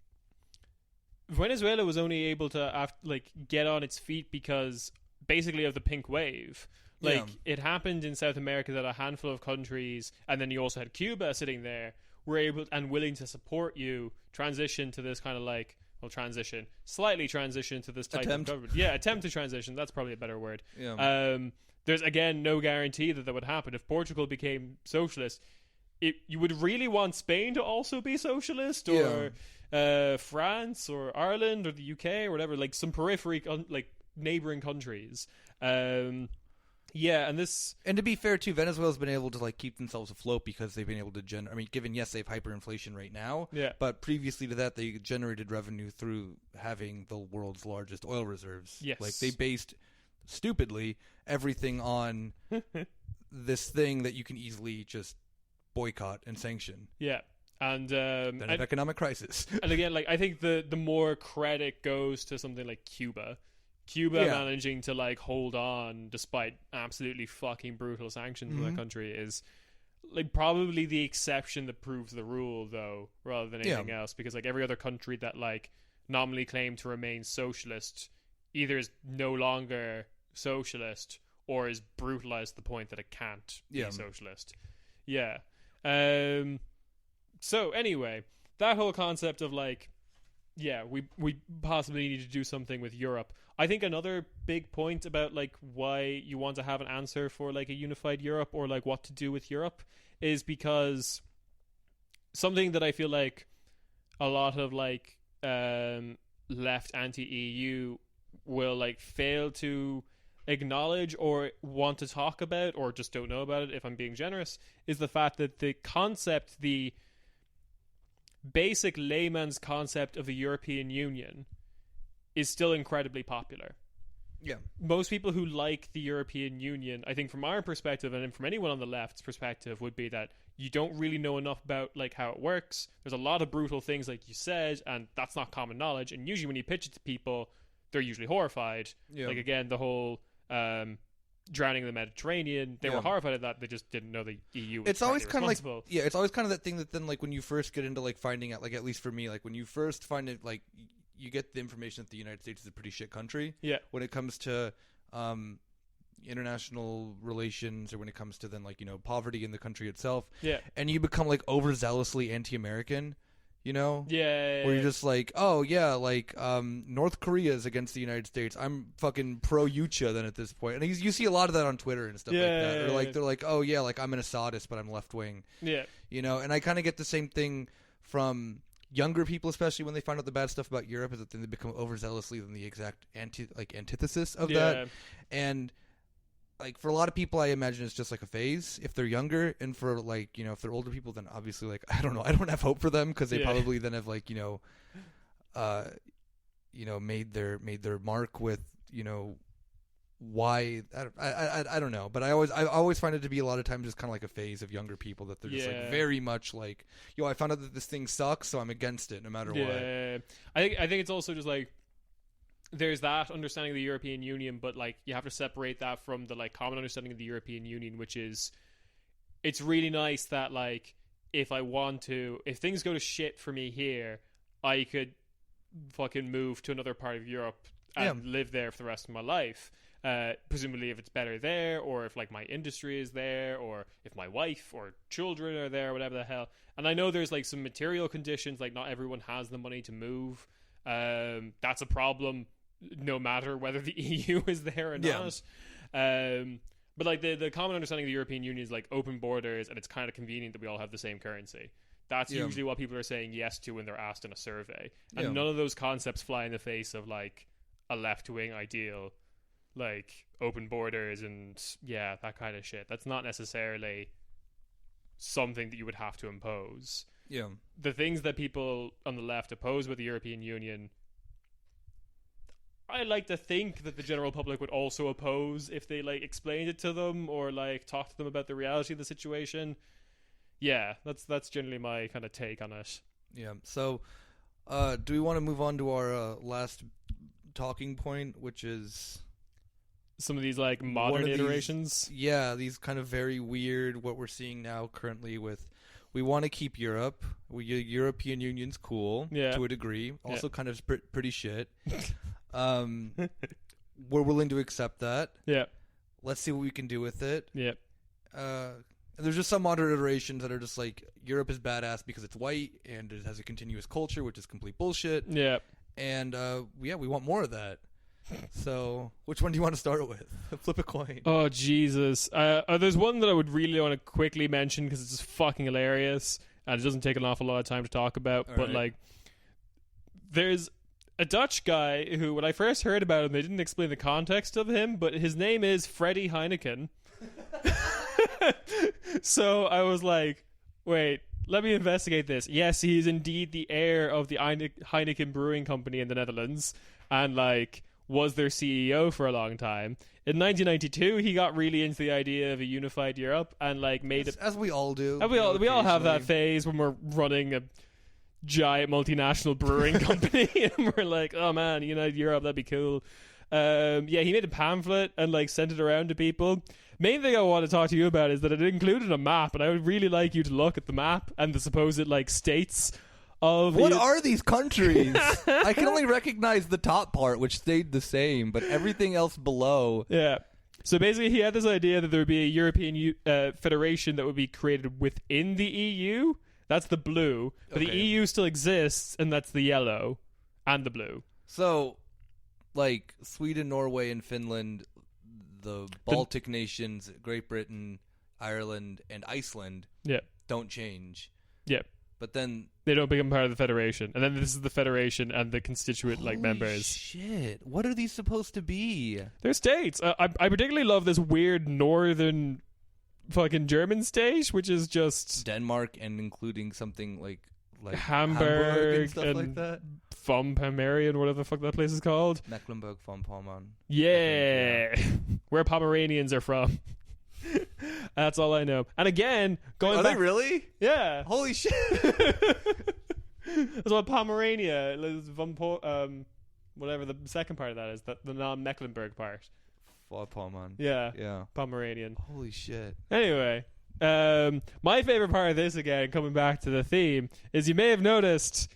Venezuela was only able to get on its feet because basically of the pink wave. Like it happened in South America that a handful of countries, and then you also had Cuba sitting there, were able and willing to support you transition to this kind of like, slightly transition to this type of government. Yeah, attempt to transition. That's probably a better word. Yeah. There's again no guarantee that would happen. If Portugal became socialist, you would really want Spain to also be socialist, or France or Ireland or the UK or whatever, like some periphery like neighboring countries. Yeah, and to be fair too, Venezuela's been able to like keep themselves afloat because they've been able to given yes they have hyperinflation right now, but previously to that they generated revenue through having the world's largest oil reserves. Yes. Like they based stupidly everything on this thing that you can easily just boycott and sanction. Yeah. And then an economic crisis. And again, like, I think the more credit goes to something like Cuba. Cuba managing to like hold on despite absolutely fucking brutal sanctions in that country is like probably the exception that proves the rule, though, rather than anything else. Because like every other country that like nominally claimed to remain socialist either is no longer socialist or is brutalized to the point that it can't be socialist. Yeah. So anyway, that whole concept of like, we possibly need to do something with Europe. I think another big point about like why you want to have an answer for like a unified Europe or like what to do with Europe is because something that I feel like a lot of like left anti-EU will like fail to acknowledge or want to talk about, or just don't know about it, if I'm being generous, is the fact that the concept, the basic layman's concept of the European Union is still incredibly popular. Yeah. Most people who like the European Union, I think from our perspective and from anyone on the left's perspective, would be that you don't really know enough about like how it works. There's a lot of brutal things like you said, and that's not common knowledge. And usually when you pitch it to people, they're usually horrified. Yeah. Like again, the whole drowning in the Mediterranean, they were horrified at that. They just didn't know the EU was it's always kind of like it's always kind of that thing that then like when you first get into like finding out, like at least for me, like when you first find it, like you get the information that the United States is a pretty shit country. Yeah. When it comes to international relations, or when it comes to then like, you know, poverty in the country itself. Yeah. And you become like overzealously anti-American. You know? Yeah. Where you're just like, oh, yeah, like, North Korea is against the United States. I'm fucking pro-Yucha then at this point. And you see a lot of that on Twitter and stuff like that. Or like, they're like, oh, yeah, like, I'm an Assadist, but I'm left-wing. Yeah. You know? And I kind of get the same thing from younger people, especially when they find out the bad stuff about Europe, is that then they become overzealously than the exact antithesis of that. And like for a lot of people, I imagine it's just like a phase if they're younger, and for like, you know, if they're older people, then obviously like I don't know, I don't have hope for them because they probably then have like, you know, made their mark with, you know, why I don't know, but I always find it to be a lot of times just kind of like a phase of younger people that they're just like very much like, yo, I found out that this thing sucks, so I'm against it no matter what. I think it's also just like there's that understanding of the European Union, but like you have to separate that from the like common understanding of the European Union, which is it's really nice that like if things go to shit for me here, I could fucking move to another part of Europe and live there for the rest of my life. Presumably if it's better there, or if like my industry is there, or if my wife or children are there, whatever the hell. And I know there's like some material conditions, like not everyone has the money to move. That's a problem no matter whether the EU is there or not. But like the common understanding of the European Union is like open borders, and it's kind of convenient that we all have the same currency. That's usually what people are saying yes to when they're asked in a survey. And none of those concepts fly in the face of like a left-wing ideal, like open borders and that kind of shit. That's not necessarily something that you would have to impose. Yeah. The things that people on the left oppose with the European Union, I like to think that the general public would also oppose if they like explained it to them or like talked to them about the reality of the situation. Yeah, that's generally my kind of take on it. Yeah. So, do we want to move on to our last talking point, which is some of these like modern iterations? These kind of very weird what we're seeing now currently with. We want to keep Europe. European Union's cool to a degree. Also kind of pretty shit. We're willing to accept that. Yeah. Let's see what we can do with it. Yeah. There's just some modern iterations that are just like, Europe is badass because it's white and it has a continuous culture, which is complete bullshit. Yeah. And we want more of that. So, which one do you want to start with? Flip a coin. Oh, Jesus. There's one that I would really want to quickly mention because it's just fucking hilarious and it doesn't take an awful lot of time to talk about. All but, like, there's a Dutch guy who, when I first heard about him, they didn't explain the context of him, but his name is Freddie Heineken. So I was like, wait, let me investigate this. Yes, he is indeed the heir of the Heineken Brewing Company in the Netherlands. And, like, was their CEO for a long time. In 1992, he got really into the idea of a unified Europe and like made it, as we all do. and we all have that phase when we're running a giant multinational brewing company and we're like, oh man, United Europe, that'd be cool. He made a pamphlet and like sent it around to people. Main thing I want to talk to you about is that it included a map, and I would really like you to look at the map and the supposed like states of what are these countries? I can only recognize the top part, which stayed the same, but everything else below. Yeah. So basically, he had this idea that there would be a European federation that would be created within the EU. That's the blue, but the EU still exists, and that's the yellow and the blue. So, like Sweden, Norway, and Finland, the Baltic nations, Great Britain, Ireland, and Iceland don't change. Yeah. But then they don't become part of the federation. And then this is the federation and the constituent members. Shit. What are these supposed to be? They're states. I particularly love this weird northern fucking German state, which is just Denmark, and including something like Hamburg and stuff like that. Pomeranian, whatever the fuck that place is called. Mecklenburg-Vorpommern. Yeah. Where Pomeranians are from. That's all I know. And again, going back... Are they really? Yeah. Holy shit. That's what Pomerania, whatever the second part of that is, the non-Mecklenburg part. Vorpommern. Yeah. Pomeranian. Holy shit. Anyway, my favorite part of this, again, coming back to the theme, is you may have noticed...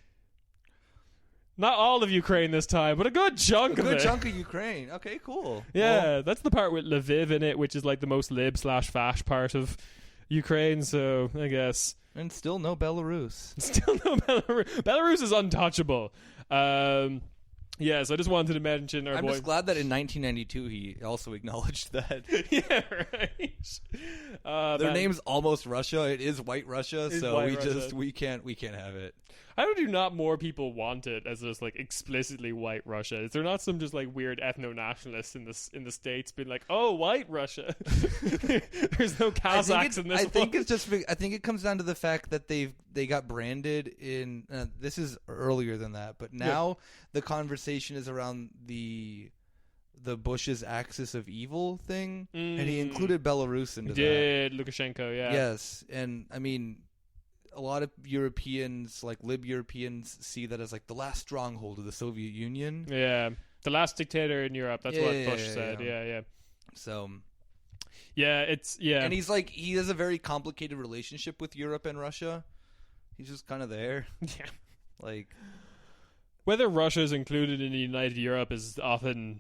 Not all of Ukraine this time, but a good chunk of it. A good chunk of Ukraine. Okay, cool. Yeah, that's the part with Lviv in it, which is like the most lib/fash part of Ukraine, so I guess. And still no Belarus. Still no Belarus. Belarus is untouchable. Yeah, so I just wanted to mention our I'm boy... just glad that in 1992 he also acknowledged that. Yeah, right. Their name's almost Russia. It is White Russia, so Russia. we can't have it. How do not more people want it as just like explicitly White Russia? Is there not some just like weird ethno-nationalists in the States being like, oh, White Russia? There's no Kazakhs in this. I think it's just. I think it comes down to the fact that they got branded in. This is earlier than that, but now the conversation is around the Bush's axis of evil thing, and he included Belarus into that. Did Lukashenko? Yeah. Yes, and I mean, a lot of Europeans, like lib Europeans, see that as like the last stronghold of the Soviet Union. Yeah, the last dictator in Europe. That's what Bush said. Yeah. So, and he's like, he has a very complicated relationship with Europe and Russia. He's just kind of there. Yeah, like whether Russia is included in the United Europe is often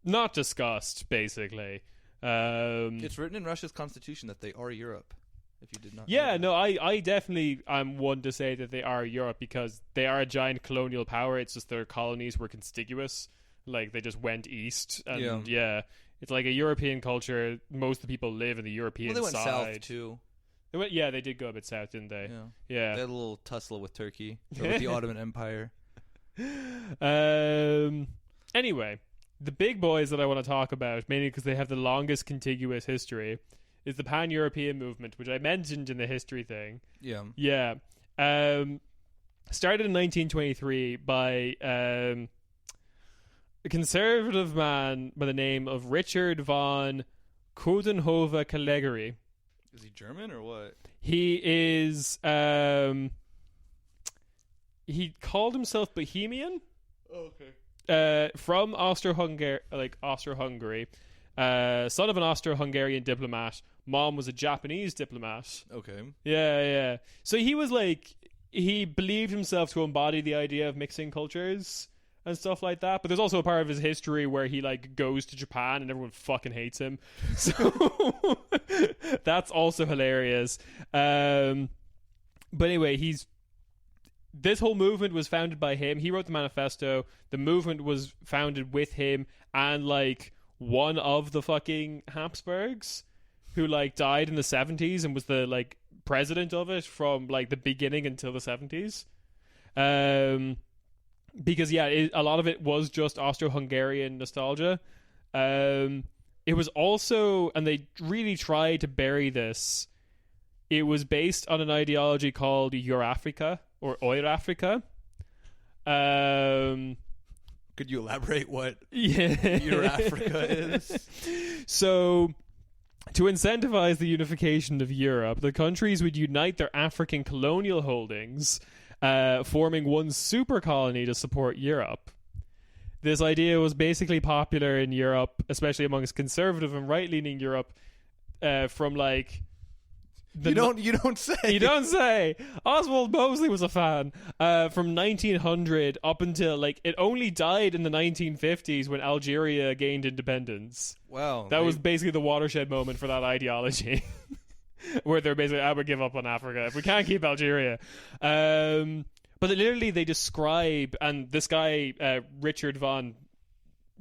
not discussed. Basically, it's written in Russia's constitution that they are Europe. If you did not I definitely am one to say that they are Europe because they are a giant colonial power. It's just their colonies were contiguous, like they just went east, and it's like a European culture. Most of the people live in the European side. They went south too. They did go a bit south, didn't they? Yeah. They had a little tussle with Turkey, or with the Ottoman Empire. Anyway, the big boys that I want to talk about, mainly because they have the longest contiguous history, is the Pan-European movement, which I mentioned in the history thing. Yeah. Started in 1923 by a conservative man by the name of Richard von Coudenhove-Caligari. Is he German or what? He is... he called himself Bohemian. Oh, okay. From Austro-Hungary, son of an Austro-Hungarian diplomat. Mom was a Japanese diplomat. Okay. Yeah. So he was like, he believed himself to embody the idea of mixing cultures and stuff like that. But there's also a part of his history where he like goes to Japan and everyone fucking hates him. So that's also hilarious. But anyway, this whole movement was founded by him. He wrote the manifesto. The movement was founded with him and like one of the fucking Habsburgs who like died in the 70s and was the like president of it from like the beginning until the 70s. Because a lot of it was just Austro-Hungarian nostalgia. It was also, and they really tried to bury this, it was based on an ideology called Eurafrica or Eurafrica. Could you elaborate what Yeah. Euro-Africa is? So, to incentivize the unification of Europe, the countries would unite their African colonial holdings, forming one super colony to support Europe. This idea was basically popular in Europe, especially amongst conservative and right-leaning Europe, from like... You don't say. You don't say. Oswald Mosley was a fan from 1900 up until like it only died in the 1950s when Algeria gained independence. Wow, that was basically the watershed moment for that ideology, where they're basically, I would give up on Africa if we can't keep Algeria. But literally, they describe, and this guy Richard von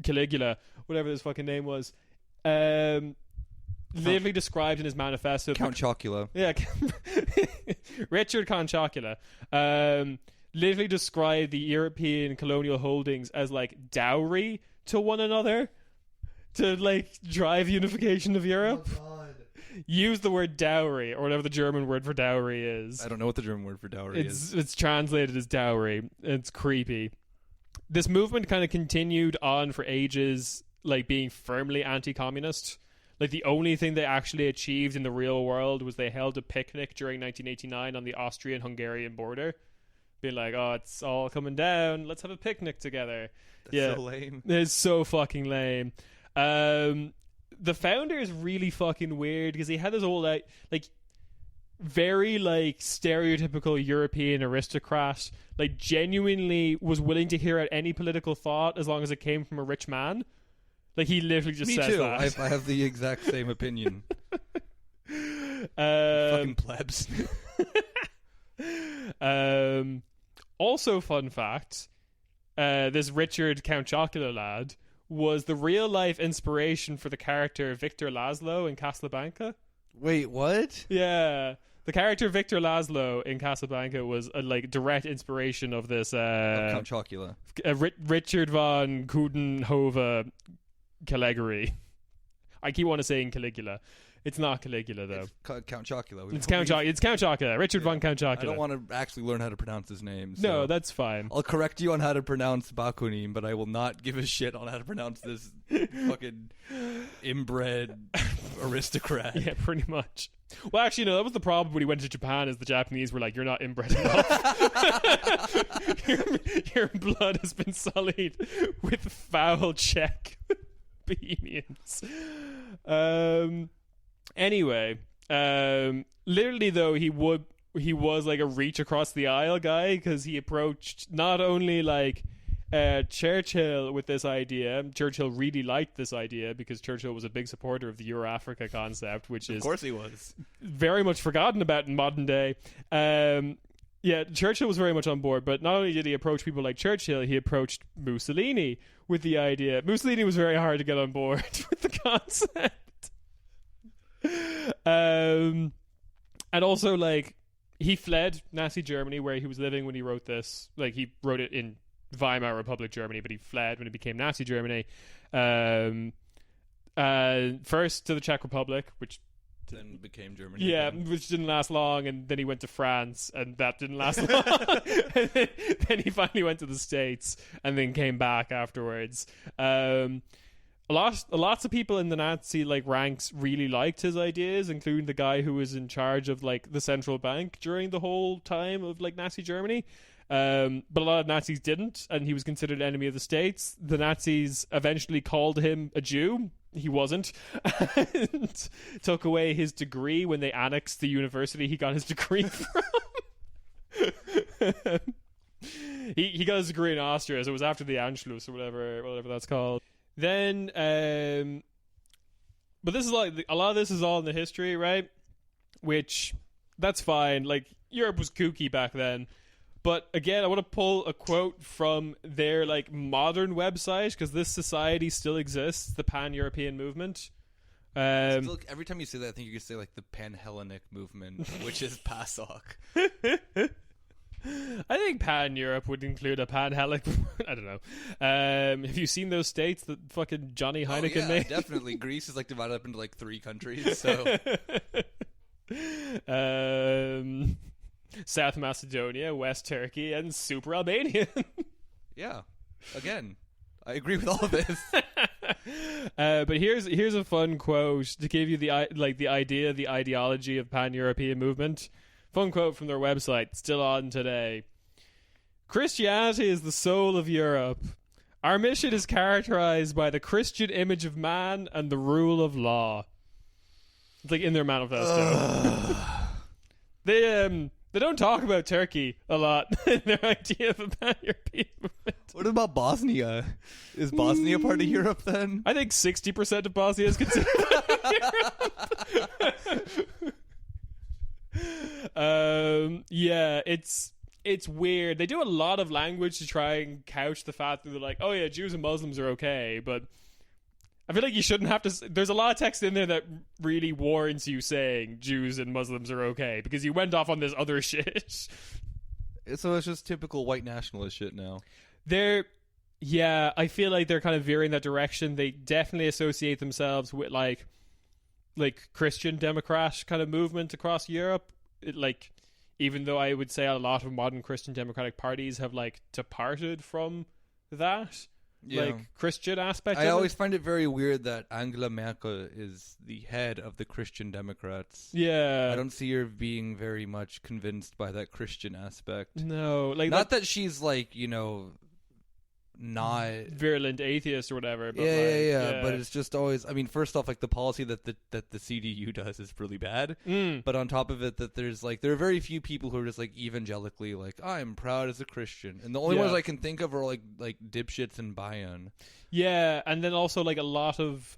Caligula, whatever his fucking name was. Literally described in his manifesto. Count Chocula. Yeah. Richard Count Chocula. Literally described the European colonial holdings as like dowry to one another to like drive unification of Europe. Oh, God. Use the word dowry, or whatever the German word for dowry is. I don't know what the German word for dowry is. It's translated as dowry. It's creepy. This movement kind of continued on for ages, like being firmly anti-communist. Like, the only thing they actually achieved in the real world was they held a picnic during 1989 on the Austrian-Hungarian border. Being like, oh, it's all coming down. Let's have a picnic together. That's so lame. It's so fucking lame. The founder is really fucking weird because he had this old, like, very, like, stereotypical European aristocrat. Like, genuinely was willing to hear out any political thought as long as it came from a rich man. Like, he literally just says that. Me too. I have the exact same opinion. Fucking plebs. Also, fun fact, this Richard Count Chocula lad was the real-life inspiration for the character Victor Laszlo in Casablanca. Wait, what? Yeah. The character Victor Laszlo in Casablanca was a like direct inspiration of this Count Chocula. Richard von Coudenhove Caligari. I keep wanting to say Caligula. It's not Caligula though. It's Count Chocula. It's Count Chocula. Richard von Count Chocula. I don't want to actually learn how to pronounce his name. So no, that's fine. I'll correct you on how to pronounce Bakunin, but I will not give a shit on how to pronounce this fucking inbred aristocrat. Yeah, pretty much. Well, actually, no, that was the problem when he went to Japan, is the Japanese were like, you're not inbred enough. your blood has been sullied with foul Czech Bohemians. Anyway, literally though, he was like a reach across the aisle guy, because he approached not only like Churchill with this idea. Churchill really liked this idea because Churchill was a big supporter of the Euro-Africa concept, which is, of course, he was very much forgotten about in modern day. Yeah, Churchill was very much on board, but not only did he approach people like Churchill, he approached Mussolini with the idea. Mussolini was very hard to get on board with the concept. And also, like, he fled Nazi Germany, where he was living when he wrote this. Like, he wrote it in Weimar Republic Germany, but he fled when it became Nazi Germany. First to the Czech Republic, which then became Germany. Yeah, again. which didn't last long, and then he went to France, and that didn't last long. And then he finally went to the States, and then came back afterwards. Lots of people in the Nazi like ranks really liked his ideas, including the guy who was in charge of like the central bank during the whole time of like Nazi Germany. But a lot of Nazis didn't, and he was considered an enemy of the states. The Nazis eventually called him a Jew. He wasn't, and took away his degree when they annexed the university he got his degree from. He got his degree in Austria, so it was after the Anschluss or whatever that's called. Then, but this is like a lot of this is all in the history, right? Which that's fine. Like, Europe was kooky back then. But again, I want to pull a quote from their like modern website, because this society still exists, the Pan-European movement. Still, every time you say that, I think you could say like the Pan-Hellenic movement, which is PASOK. I think Pan-Europe would include a Pan-Hellenic. I don't know. Have you seen those states that fucking Johnny Heineken made? Definitely. Greece is like divided up into like 3 countries. So. South Macedonia, West Turkey, and Super Albania. Yeah. Again. I agree with all of this. But here's a fun quote to give you the idea, the ideology of pan-European movement. Fun quote from their website, still on today. Christianity is the soul of Europe. Our mission is characterized by the Christian image of man and the rule of law. It's like in their manifesto. They don't talk about Turkey a lot in their idea of a pan-European movement. What about Bosnia? Is Bosnia part of Europe then? I think 60% of Bosnia is considered Europe. Yeah, it's weird. They do a lot of language to try and couch the fact that they're like, oh yeah, Jews and Muslims are okay, but I feel like you shouldn't have to. There's a lot of text in there that really warrants you saying Jews and Muslims are okay because you went off on this other shit. So it's just typical white nationalist shit now. I feel like they're kind of veering that direction. They definitely associate themselves with like Christian Democrat kind of movement across Europe. Even though I would say a lot of modern Christian democratic parties have departed from that. Yeah. Christian aspect. I always find it very weird that Angela Merkel is the head of the Christian Democrats. Yeah, I don't see her being very much convinced by that Christian aspect. No, not that she's not virulent atheist or whatever. But yeah. But it's just always. I mean, first off, the policy that the CDU does is really bad. But on top of it, that there are very few people who are just evangelically I'm proud as a Christian, and the only ones I can think of are like dipshits in Bayern. Yeah, and then also a lot of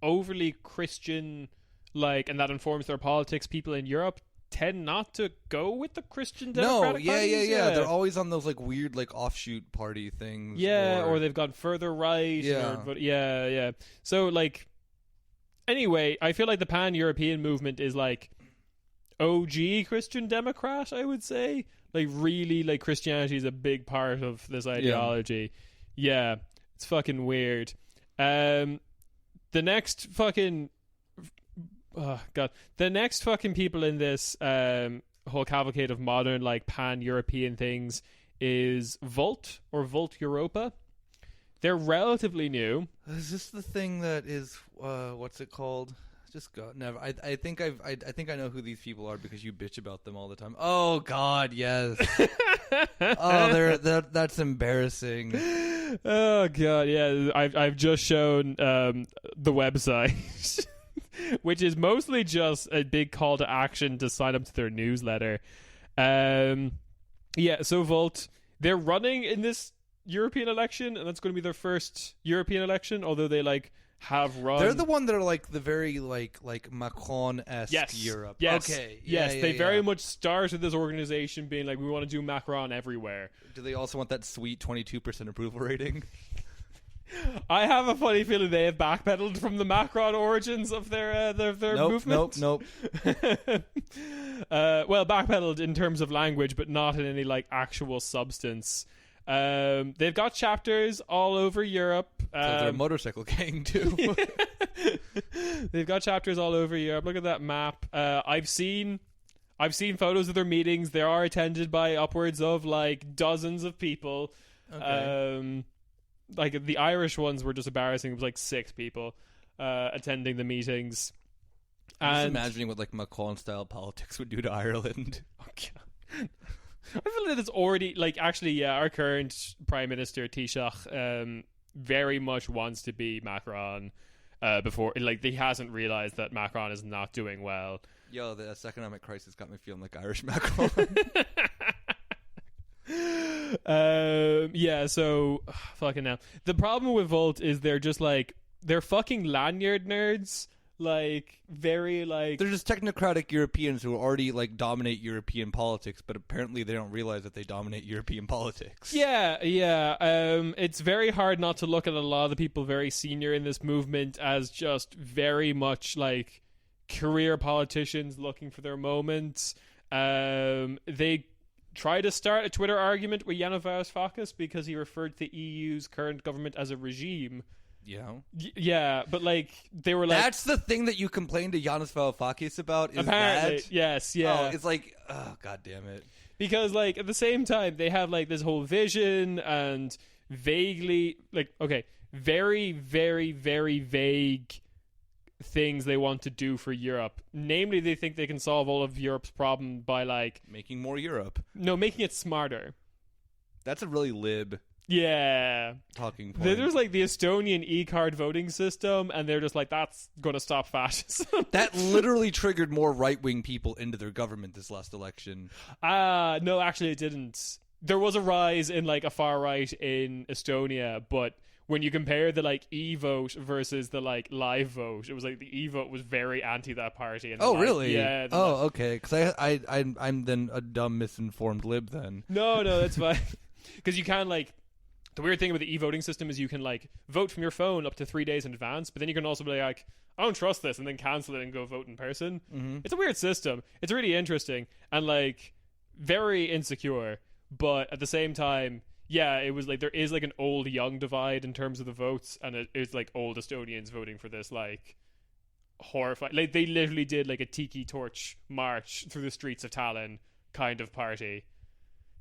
overly Christian and that informs their politics. People in Europe tend not to go with the Christian Democratic parties. Yeah. They're always on those weird offshoot party things. Yeah, or they've gone further right. Yeah. So anyway, I feel like the pan-European movement is OG Christian Democrat, I would say. Really, Christianity is a big part of this ideology. Yeah, it's fucking weird. The next fucking... Oh, God. The next fucking people in this whole cavalcade of modern, pan-European things is Volt or Volt Europa. They're relatively new. Is this the thing that is, what's it called? Just go. Never. I think I know who these people are because you bitch about them all the time. Oh, God, yes. That's embarrassing. Oh, God, yeah. I've just shown the website. Which is mostly just a big call to action to sign up to their newsletter. So Volt, they're running in this European election, and that's going to be their first European election, although they have run. They're the one that are the very Macron-esque Europe. Yes. Okay. They very much started this organization being we want to do Macron everywhere. Do they also want that sweet 22% approval rating? I have a funny feeling they have backpedaled from the Macron origins of their movement. Nope. Well, backpedaled in terms of language, but not in any actual substance. They've got chapters all over Europe. They're a motorcycle gang too. They've got chapters all over Europe. Look at that map. I've seen photos of their meetings. They are attended by upwards of dozens of people. Okay. The Irish ones were just embarrassing. It was 6 people attending the meetings. I'm just imagining what Macron-style politics would do to Ireland. Oh, God. I feel that it's already our current Prime Minister Taoiseach very much wants to be Macron before he hasn't realized that Macron is not doing well. Yo, this economic crisis got me feeling like Irish Macron. So fucking hell. The problem with Volt is they're just they're fucking lanyard nerds. Very they're just technocratic Europeans who already dominate European politics, but apparently they don't realize that they dominate European politics. Yeah. It's very hard not to look at a lot of the people very senior in this movement as just very much career politicians looking for their moments. They try to start a Twitter argument with Yanis Varoufakis because he referred to the EU's current government as a regime. Yeah, but they were that's the thing that you complained to Yanis Varoufakis about. Is apparently, that? yes, yeah. Oh, it's oh, God damn it. Because at the same time they have this whole vision and vaguely very, very, very vague things they want to do for Europe. Namely, they think they can solve all of Europe's problem by like making more Europe. No, making it smarter. That's a really lib talking point. There's like the Estonian e-card voting system, and they're just like, that's going to stop fascism. That literally triggered more right-wing people into their government this last election. No, actually it didn't. There was a rise in like a far right in Estonia, but when you compare the like e-vote versus the like live vote, it was like the e-vote was very anti that party. And really? Yeah. Okay. Because I'm then a dumb misinformed lib then. No, that's fine. Because you can like, the weird thing about the e-voting system is you can like vote from your phone up to 3 days in advance, but then you can also be like, I don't trust this, and then cancel it and go vote in person. Mm-hmm. It's a weird system. It's really interesting and like very insecure, but at the same time, yeah, it was like there is like an old young divide in terms of the votes, and it's like old Estonians voting for this like horrifying, like they literally did like a tiki torch march through the streets of Tallinn kind of party.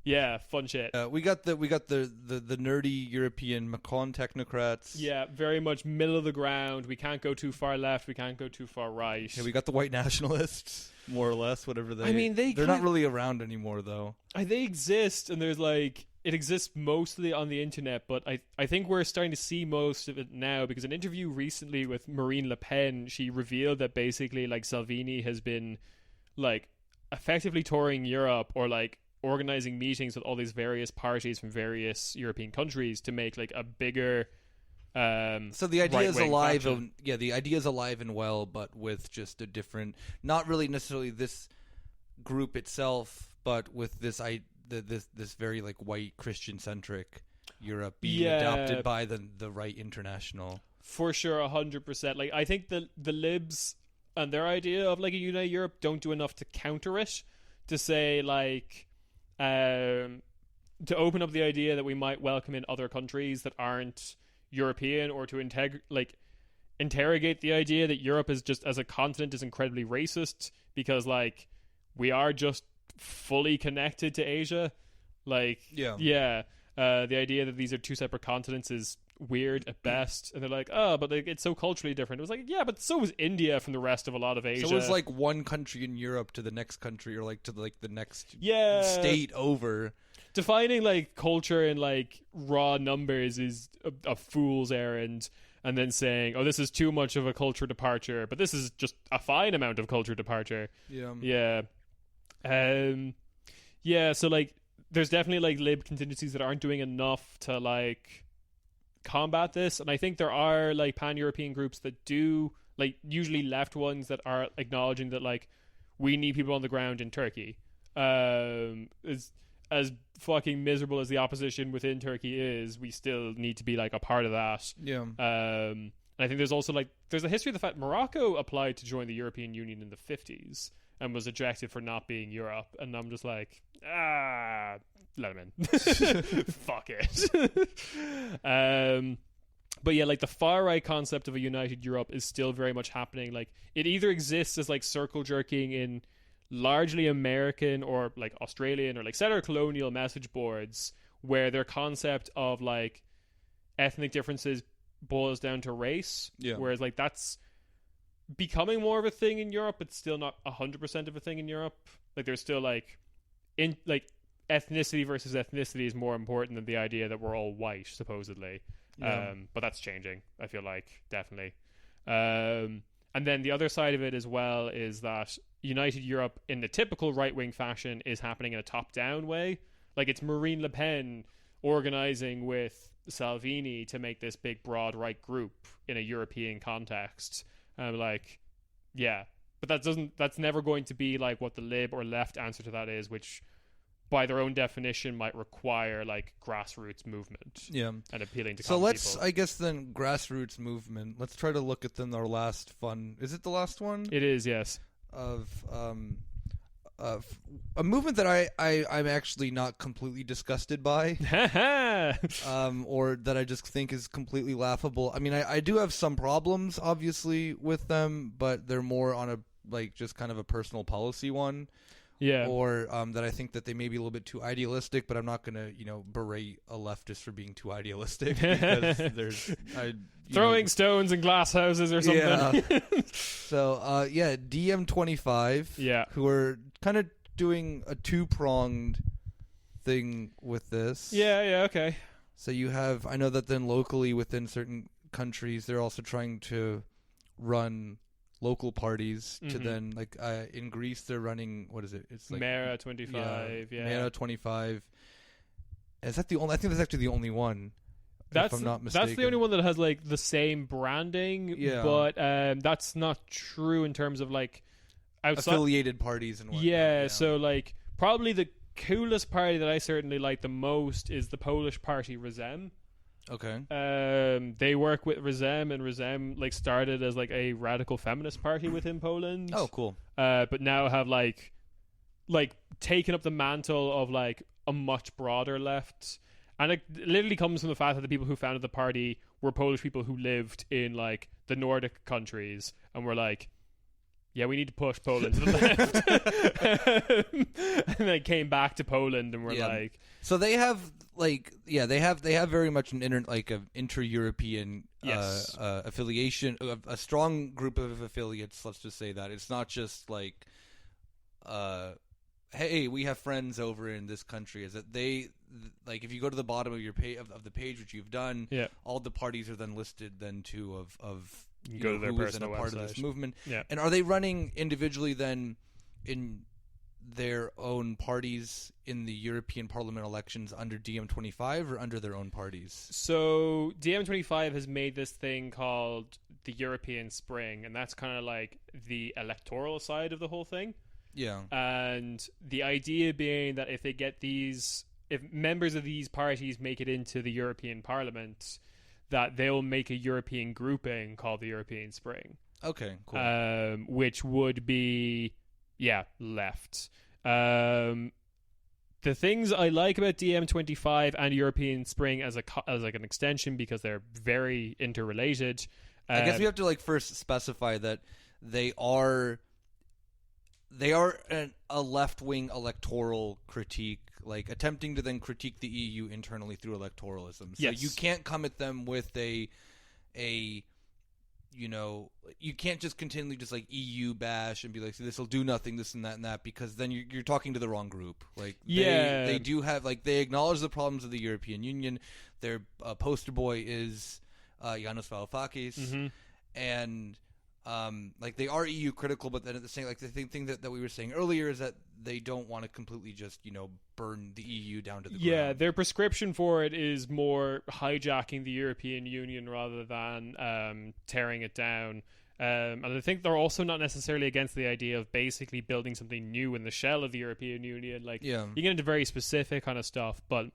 Yeah, fun shit. We got the nerdy European Macron technocrats. Yeah, very much middle of the ground. We can't go too far left. We can't go too far right. Yeah, we got the white nationalists, more or less, whatever they. I mean, they're not really around anymore, though. They exist, and there's like it exists mostly on the internet, but I think we're starting to see most of it now because an interview recently with Marine Le Pen, she revealed that basically like Salvini has been like effectively touring Europe or like organizing meetings with all these various parties from various European countries to make like a bigger so the idea is alive the idea is alive and well, but with just a different, not really necessarily this group itself, but with this this very like white Christian centric Europe being adopted by the right international. For sure, 100%. Like I think the libs and their idea of like a united Europe don't do enough to counter it, to say like to open up the idea that we might welcome in other countries that aren't European, or to interrogate the idea that Europe is just as a continent is incredibly racist because like we are just fully connected to Asia. Like the idea that these are two separate continents is weird at best, and they're like, oh, but like, it's so culturally different. It was like, yeah, but so was India from the rest of a lot of Asia. So it was like one country in Europe to the next country, or like to like the next state over. Defining like culture in like raw numbers is a fool's errand, and then saying, oh, this is too much of a culture departure, but this is just a fine amount of culture departure. So like there's definitely like lib contingencies that aren't doing enough to like combat this, and I think there are like pan-European groups that do, like usually left ones, that are acknowledging that like we need people on the ground in Turkey. As fucking miserable as the opposition within Turkey is, we still need to be like a part of that. And I think there's also like there's a history of the fact Morocco applied to join the European Union in the 50s and was ejected for not being Europe, and I'm just like, let him in. Fuck it. But yeah, like the far right concept of a united Europe is still very much happening. Like it either exists as like circle jerking in largely American or like Australian or like settler colonial message boards, where their concept of like ethnic differences boils down to race. Whereas like that's becoming more of a thing in Europe, but still not 100% of a thing in Europe. Like there's still like ethnicity versus ethnicity is more important than the idea that we're all white, supposedly. But that's changing, I feel like, definitely. And then the other side of it as well is that United Europe, in the typical right-wing fashion, is happening in a top-down way. Like it's Marine Le Pen organizing with Salvini to make this big, broad right group in a European context. But that's never going to be like what the lib or left answer to that is, which by their own definition might require like grassroots movement and appealing to common people. I guess then grassroots movement, let's try to look at then our last is it the last one? It is, yes. Of a movement that I'm actually not completely disgusted by, or that I just think is completely laughable. I mean, I do have some problems, obviously, with them, but they're more on a like just kind of a personal policy one, Yeah. Or that I think that they may be a little bit too idealistic, but I'm not going to, berate a leftist for being too idealistic because there's throwing stones in glass houses or something. Yeah. So, DM25, yeah, who are kind of doing a two-pronged thing with this. Yeah, okay. So you have, I know that then locally within certain countries, they're also trying to run local parties to then, like, in Greece, they're running, what is it? It's like Mera 25, yeah. Mera 25. Is that the only, I think that's actually the only one. If I'm not mistaken. That's the only one that has, like, the same branding, but that's not true in terms of, like, outside affiliated parties and whatnot. Yeah, so, like, probably the coolest party that I certainly like the most is the Polish party Razem. Okay. They work with Razem, and Razem, like, started as, like, a radical feminist party within Poland. Oh, cool. But now have, like taken up the mantle of, like, a much broader left. And it literally comes from the fact that the people who founded the party were Polish people who lived in, like, the Nordic countries and were like, yeah, we need to push Poland to the left. And they came back to Poland and were like... So they have, like, they have very much an inter-European affiliation, a strong group of affiliates, let's just say that. It's not just, like, hey, we have friends over in this country. Is that they, like, if you go to the bottom of your of the page, which you've done, all the parties are then listed then too of you go to their who is in a part website. of this movement. Yeah. And are they running individually then in their own parties in the European Parliament elections under DM25 or under their own parties? So DM25 has made this thing called the European Spring, and that's kind of like the electoral side of the whole thing. Yeah. And the idea being that if members of these parties make it into the European Parliament, that they'll make a European grouping called the European Spring. Okay, cool. Which would be, left. The things I like about DM25 and European Spring as like an extension, because they're very interrelated. I guess we have to, like, first specify that they are a left-wing electoral critique, like attempting to then critique the EU internally through electoralism. So you can't come at them with you can't just continually just, like, EU bash and be like, this will do nothing, this and that, because then you're talking to the wrong group. Like, they do have, like, they acknowledge the problems of the European Union. Their poster boy is Yanis Varoufakis, and like, they are EU critical, but then at the same, like, the thing that we were saying earlier is that they don't want to completely just, burn the EU down to the ground. Yeah, their prescription for it is more hijacking the European Union rather than tearing it down. And I think they're also not necessarily against the idea of basically building something new in the shell of the European Union. Like, you get into very specific kind of stuff. But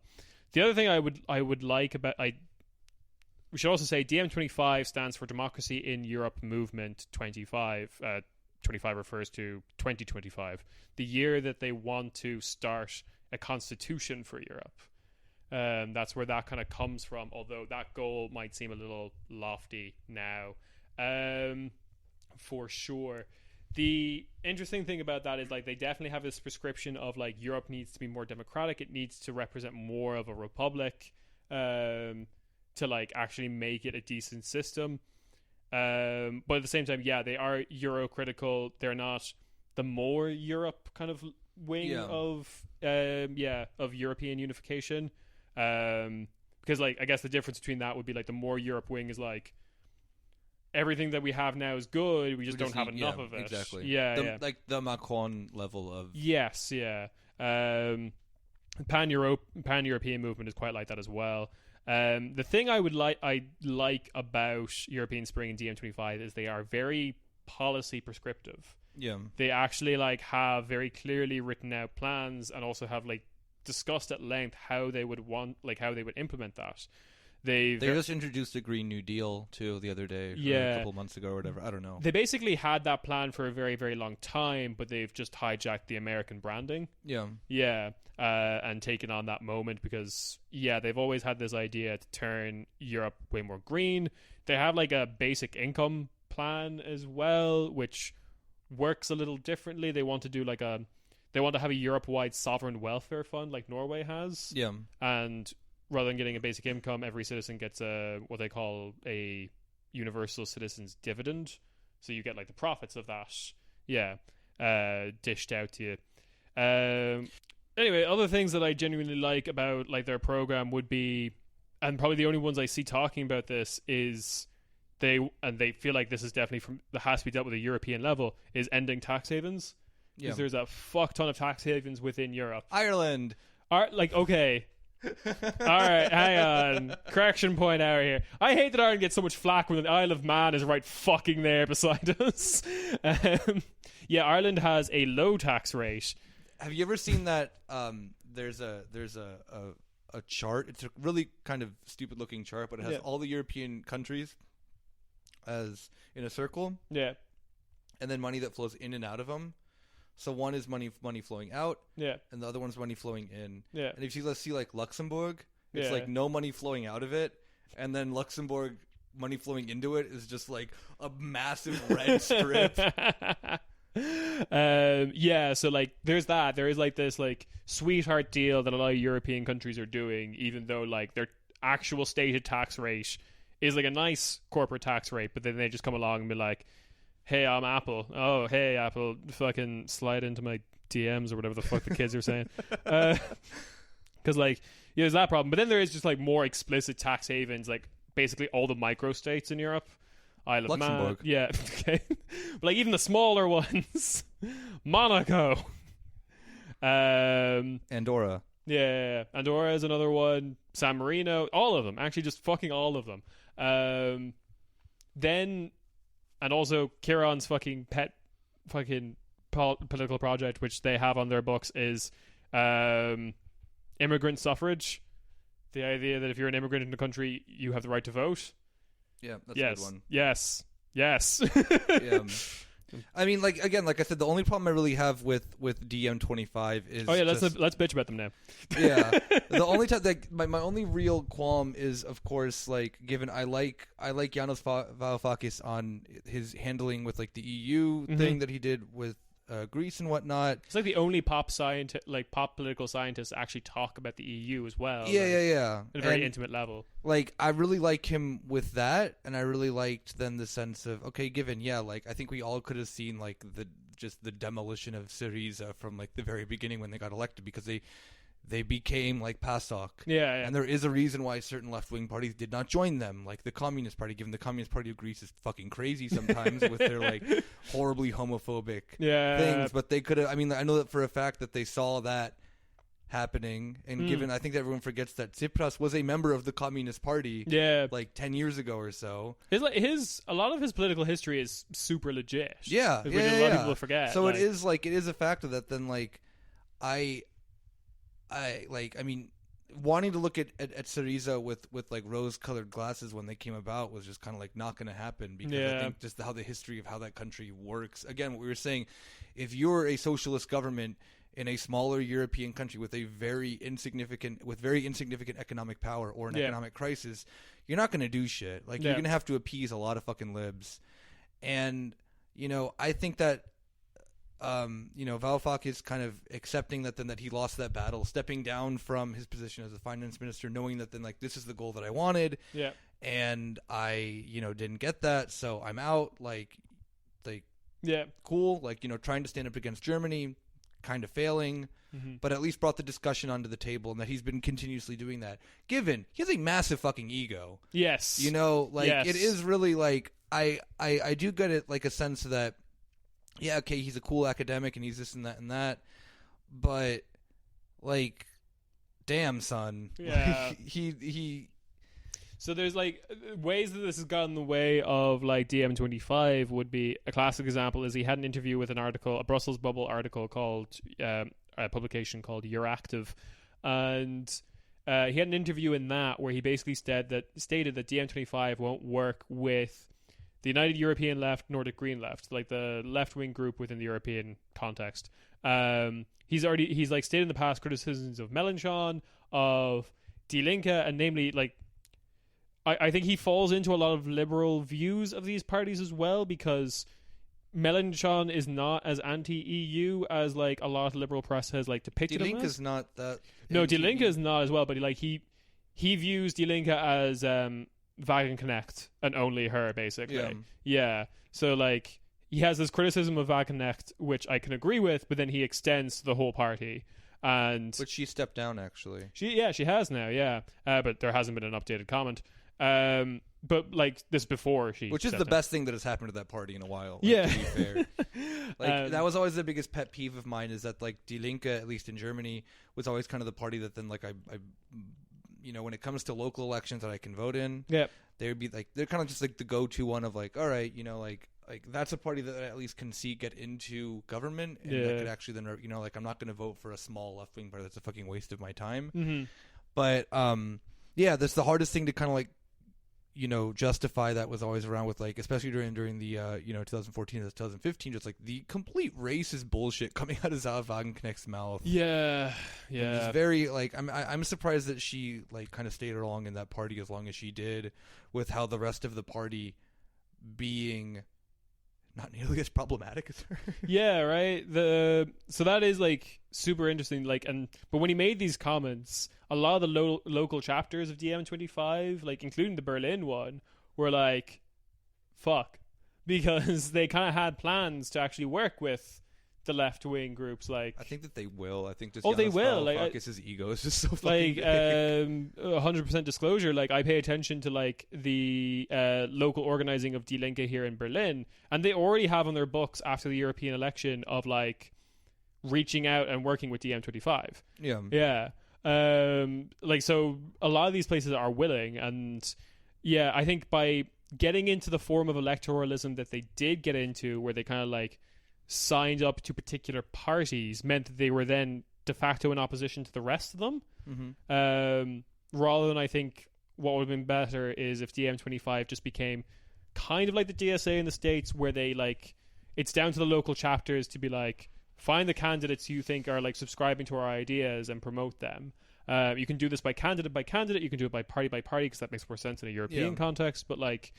the other thing I would like about... We should also say DM25 stands for Democracy in Europe Movement 25. 25 refers to 2025, the year that they want to start a constitution for Europe. That's where that kind of comes from, although that goal might seem a little lofty now. For sure. The interesting thing about that is, like, they definitely have this prescription of, like, Europe needs to be more democratic. It needs to represent more of a republic. To, like, actually make it a decent system. But at the same time, they are Euro critical. They're not the more Europe kind of wing of European unification. Because, like, I guess the difference between that would be, like, the more Europe wing is like, everything that we have now is good, we just don't have enough of it. Exactly. Like the Macron level of... Yes, yeah. Pan-European movement is quite like that as well. The thing I like about European Spring and DM25 is they are very policy prescriptive. Yeah. They actually, like, have very clearly written out plans and also have, like, discussed at length how they would implement that. They just introduced a Green New Deal too the other day, a couple months ago or whatever. I don't know. They basically had that plan for a very, very long time, but they've just hijacked the American branding. Yeah. And taken on that moment because, they've always had this idea to turn Europe way more green. They have, like, a basic income plan as well, which works a little differently. They want to do, like, they want to have a Europe-wide sovereign welfare fund like Norway has. Yeah. And rather than getting a basic income, every citizen gets what they call a universal citizen's dividend. So you get like the profits of that, dished out to you. Anyway, other things that I genuinely like about like their program would be, and probably the only ones I see talking about this is they feel like this is definitely that has to be dealt with at a European level, is ending tax havens. Because there's a fuck ton of tax havens within Europe. Ireland. Okay. Alright, hang on. Correction point out here. I hate that Ireland gets so much flack when the Isle of Man is right fucking there beside us. Ireland has a low tax rate. Have you ever seen that? There's a chart. It's a really kind of stupid looking chart, but it has all the European countries as in a circle. Yeah. And then money that flows in and out of them. So one is money flowing out, and the other one's money flowing in. Yeah. And if you let's see like Luxembourg, it's like no money flowing out of it, and then Luxembourg money flowing into it is just like a massive red strip. So like there's that. There is like this like sweetheart deal that a lot of European countries are doing, even though like their actual stated tax rate is like a nice corporate tax rate, but then they just come along and be like, hey, I'm Apple. Oh, hey, Apple, fucking slide into my DMs or whatever the fuck the kids are saying. Because, like, there's that problem. But then there is just, like, more explicit tax havens, like, basically all the microstates in Europe. Isle of Luxembourg. Man. Yeah, okay. But, like, even the smaller ones. Monaco. Andorra. Yeah. Andorra is another one. San Marino. All of them. Actually, just fucking all of them. Then... And also, Kieran's fucking pet fucking political project, which they have on their books, is immigrant suffrage. The idea that if you're an immigrant in the country, you have the right to vote. Yeah, that's a good one. Yes. I mean, like again, like I said, the only problem I really have with DM25 is let's bitch about them now. Yeah, the only time like my only real qualm is, of course, like given I like Yanis Varoufakis on his handling with like the EU thing that he did with Greece and whatnot. It's like the only pop political scientists actually talk about the EU as well. Yeah. At a very intimate level. Like, I really like him with that, and I really liked then the sense of, okay, given, like, I think we all could have seen, like, the demolition of Syriza from, like, the very beginning when they got elected, because they became like PASOK. Yeah. And there is a reason why certain left-wing parties did not join them, like the Communist Party, given the Communist Party of Greece is fucking crazy sometimes with their like horribly homophobic things. But they could have, I mean, I know that for a fact that they saw that happening, and given, I think that everyone forgets that Tsipras was a member of the Communist Party like 10 years ago or so. A lot of his political history is super legit. Which a lot of people forget. So it is a factor that then like I mean, wanting to look at Syriza with like rose-colored glasses when they came about was just kind of like not going to happen, because I think just how the history of how that country works. Again, what we were saying, if you're a socialist government in a smaller European country with very insignificant economic power or an economic crisis, you're not going to do shit. Like you're going to have to appease a lot of fucking libs, and I think that. Varoufakis kind of accepting that he lost that battle, stepping down from his position as a finance minister, knowing that then like this is the goal that I wanted, and I didn't get that, so I'm out. Cool. Like trying to stand up against Germany, kind of failing, but at least brought the discussion onto the table, and that he's been continuously doing that. Given he has a massive fucking ego, yes, it is really like I do get it, like a sense that. Yeah, okay, he's a cool academic and he's this and that, but like, damn, son, yeah, he. So there's like ways that this has gotten in the way of like DM25 would be a classic example is he had an interview with a Brussels Bubble article called a publication called Euractiv, and he had an interview in that where he basically stated that DM25 won't work with the United European Left, Nordic Green Left, like the left-wing group within the European context. He's like stated in the past criticisms of Mélenchon, of Die Linke, and namely, like, I think he falls into a lot of liberal views of these parties as well, because Melanchthon is not as anti-EU as like a lot of liberal press has like depicted him as. Die Linke is not that. No, Die Linke is not as well, but like he views Die Linke as Wagenknecht and only her, basically. Yeah. So like he has this criticism of Wagenknecht, which I can agree with, but then he extends to the whole party. But she stepped down, actually. She has now, yeah. But there hasn't been an updated comment. But like this before she, which is the best thing that has happened to that party in a while. Like, yeah, to be fair, like that was always the biggest pet peeve of mine, is that like Die Linke, at least in Germany, was always kind of the party that then like I when it comes to local elections that I can vote in, they would be like, they're kind of just like the go-to one of like, all right, like that's a party that I at least can see get into government, and that could actually then like I'm not going to vote for a small left-wing party. That's a fucking waste of my time. Mm-hmm. But yeah, that's the hardest thing to kind of like justify. That was always around with like, especially during the 2014 to 2015, just like the complete racist bullshit coming out of Sarah Wagenknecht's mouth. Yeah. It's very like I'm surprised that she like kind of stayed along in that party as long as she did, with how the rest of the party being not nearly as problematic as her. Yeah, right. So that is like super interesting. Like, but when he made these comments, a lot of the local chapters of DiEM25, like including the Berlin one, were like, "Fuck," because they kind of had plans to actually work with the left wing groups. Like, I think that they will. I think just they will. Like, his ego is just so fucking like big. 100% disclosure. Like, I pay attention to like the local organizing of Die Linke here in Berlin, and they already have on their books after the European election of like reaching out and working with DiEM25. Yeah. Like, so a lot of these places are willing, and yeah, I think by getting into the form of electoralism that they did get into, where they kind of like signed up to particular parties, meant that they were then de facto in opposition to the rest of them. Mm-hmm. Rather than, I think what would have been better is if DiEM25 just became kind of like the DSA in the States, where they like, it's down to the local chapters to be like, find the candidates you think are like subscribing to our ideas and promote them. You can do this by candidate, you can do it by party, because that makes more sense in a European context, but like,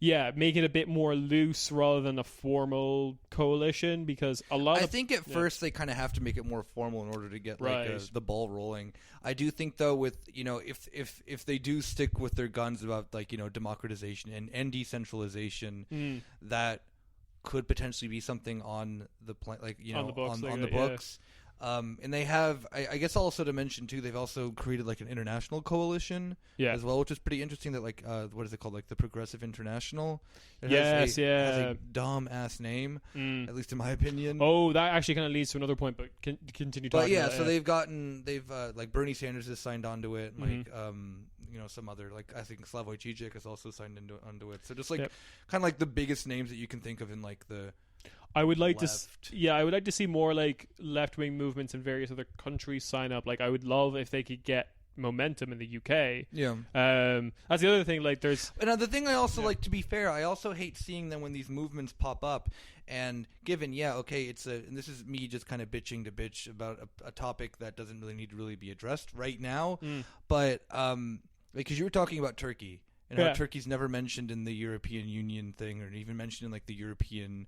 yeah, make it a bit more loose rather than a formal coalition, because I think at first they kind of have to make it more formal in order to get like the ball rolling. I do think though, with if they do stick with their guns about like democratization and decentralization, that could potentially be something on the plan, like on the books. And they have, I guess also to mention too, they've also created like an international coalition as well, which is pretty interesting. That like, what is it called? Like the Progressive International. It has a dumb ass name, at least in my opinion. Oh, that actually kind of leads to another point, but continue talking. But yeah, about so they've like Bernie Sanders has signed onto it, and like some other, like I think Slavoj Žižek has also signed onto it. So just like kind of like the biggest names that you can think of in like the. I would like to see more like left-wing movements in various other countries sign up. Like, I would love if they could get momentum in the UK. Yeah. That's the other thing. Like, there's another thing I also like. To be fair, I also hate seeing them when these movements pop up. And given, and this is me just kind of bitch about a topic that doesn't really need to really be addressed right now. But because you were talking about Turkey and how Turkey's never mentioned in the European Union thing, or even mentioned in like the European.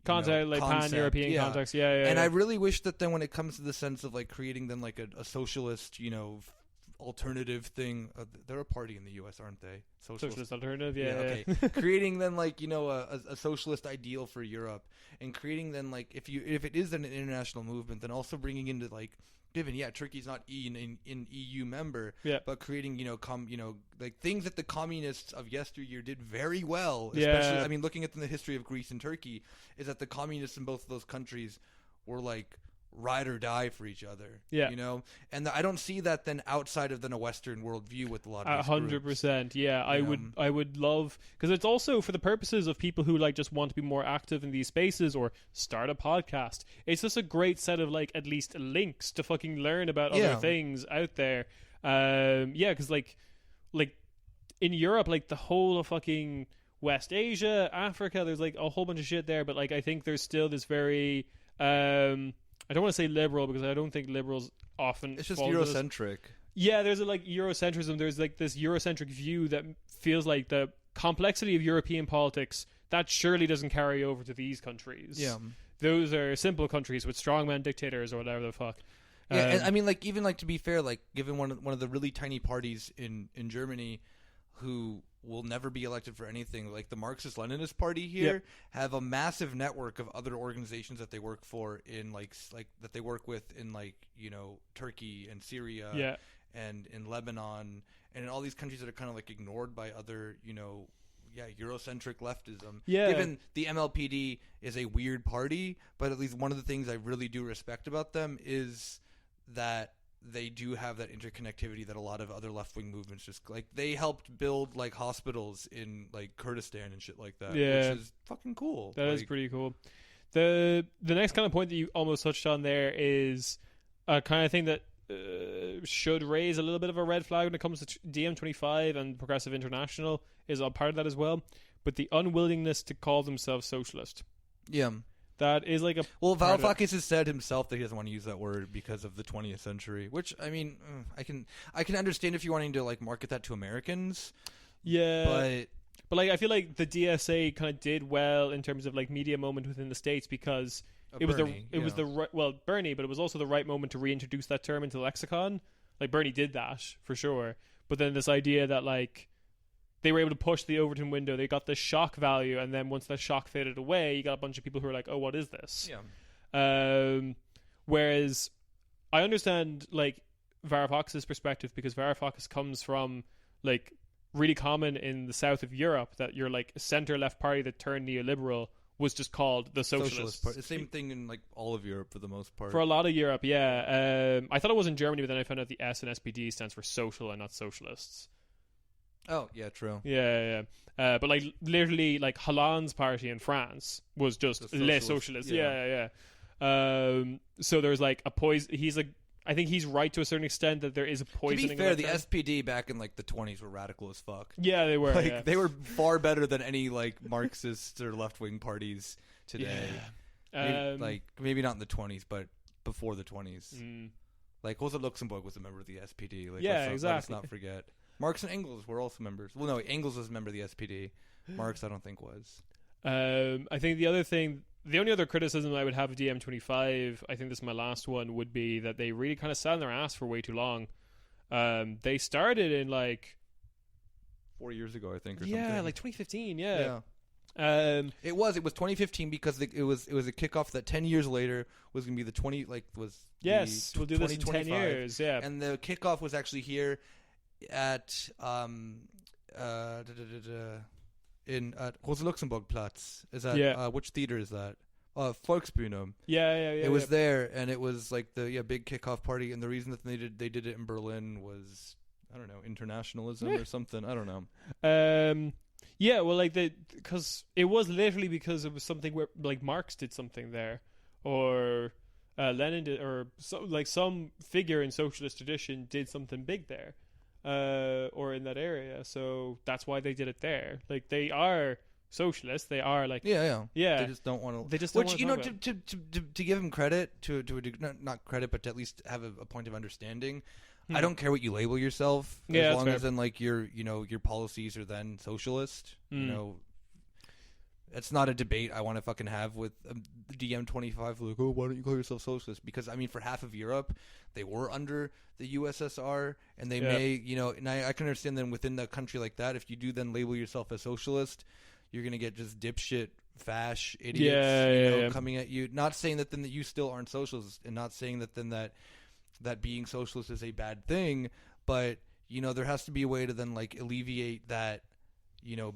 Pan-European context, and I really wish that then when it comes to the sense of like creating then like a socialist, alternative thing, they're a party in the U.S., aren't they? Socialist alternative, okay. Creating then like a socialist ideal for Europe, and creating then like if it is an international movement, then also bringing into like. Given, Turkey's not an EU member, but creating, like things that the communists of yesteryear did very well. Especially, I mean, looking at the history of Greece and Turkey, is that the communists in both of those countries were like ride or die for each other. And I don't see that then outside of a Western worldview with a lot of 100%. Yeah, I would love, because it's also for the purposes of people who like just want to be more active in these spaces or start a podcast. It's just a great set of like at least links to fucking learn about other things out there. Because like in Europe, like the whole of fucking West Asia, Africa, there's like a whole bunch of shit there, but like I think there's still this very I don't want to say liberal, because I don't think liberals often. It's just Eurocentric. Yeah, there's a like Eurocentrism. There's like this Eurocentric view that feels like the complexity of European politics that surely doesn't carry over to these countries. Yeah. Those are simple countries with strongman dictators or whatever the fuck. Yeah, and I mean, like, even like to be fair, like, given one of the really tiny parties in Germany, who will never be elected for anything, like the Marxist-Leninist Party here, have a massive network of other organizations that they work for in like that they work with in like, you know, Turkey and Syria, and in Lebanon and in all these countries that are kind of like ignored by other, you know. Yeah, Eurocentric leftism. Yeah. Given the MLPD is a weird party, but at least one of the things I really do respect about them is that they do have that interconnectivity that a lot of other left-wing movements just, like, they helped build, like, hospitals in, like, Kurdistan and shit like that, which is fucking cool. That is pretty cool. The next kind of point that you almost touched on there is a kind of thing that should raise a little bit of a red flag when it comes to DiEM25 and Progressive International is a part of that as well, but the unwillingness to call themselves socialist. Yeah. That is like a... Well, Varoufakis has said himself that he doesn't want to use that word because of the 20th century, which, I mean, I can understand if you're wanting to, like, market that to Americans. Yeah. But like, I feel like the DSA kind of did well in terms of, like, media moment within the States because it was the right... Well, Bernie, but it was also the right moment to reintroduce that term into the lexicon. Like, Bernie did that, for sure. But then this idea that, like, they were able to push the Overton window. They got the shock value, and then once that shock faded away, you got a bunch of people who were like, "Oh, what is this?" Yeah. Whereas I understand like Varoufakis' perspective because Varoufakis comes from like really common in the south of Europe that your like center-left party that turned neoliberal was just called the Socialist Party. The same thing in like all of Europe for the most part. For a lot of Europe, yeah. I thought it was in Germany, but then I found out the S in SPD stands for social and not socialists. Oh, yeah, true. Yeah. But like literally like Hollande's party in France was just Les Socialists. Yeah. So there's like a poison. I think he's right to a certain extent that there is a poisoning. To be fair, the SPD back in like the 20s were radical as fuck. Yeah, they were. Like they were far better than any like Marxist or left-wing parties today. Yeah. Maybe not in the 20s, but before the 20s. Like Rosa Luxemburg was a member of the SPD. Like, exactly. Let's not forget. Marx and Engels were also members. Well, no, Engels was a member of the SPD. Marx, I don't think, was. I think the only other criticism I would have of DiEM25, I think this is my last one, would be that they really kind of sat on their ass for way too long. They started in like 4 years ago, I think, or something. Yeah, like 2015. Yeah. It was 2015 because it was a kickoff that 10 years later was going to be we'll do this in 10 years. Yeah, and the kickoff was actually here at in Rosa Luxemburg Platz. Is that which theater is that? Volksbühne. Yeah. It was there, and it was like the big kickoff party. And the reason that they did it in Berlin was, I don't know, internationalism or something. I don't know. Yeah, well, like because it was literally because it was something where like Marx did something there, or Lenin did, or some figure in socialist tradition did something big there. Or in that area, so that's why they did it there. Like they are socialists, they are like yeah. They just don't want to. They just don't which to give them credit to not credit, but to at least have a point of understanding. I don't care what you label yourself, as long as then like your policies are then socialist. You know, it's not a debate I want to fucking have with DiEM25. Like, oh, why don't you call yourself socialist? Because I mean, for half of Europe, they were under the USSR, and they may, and I can understand then within a country like that, if you do then label yourself a socialist, you're gonna get just dipshit, fash idiots, coming at you. Not saying that then that you still aren't socialist, and not saying that then that being socialist is a bad thing, but there has to be a way to then like alleviate that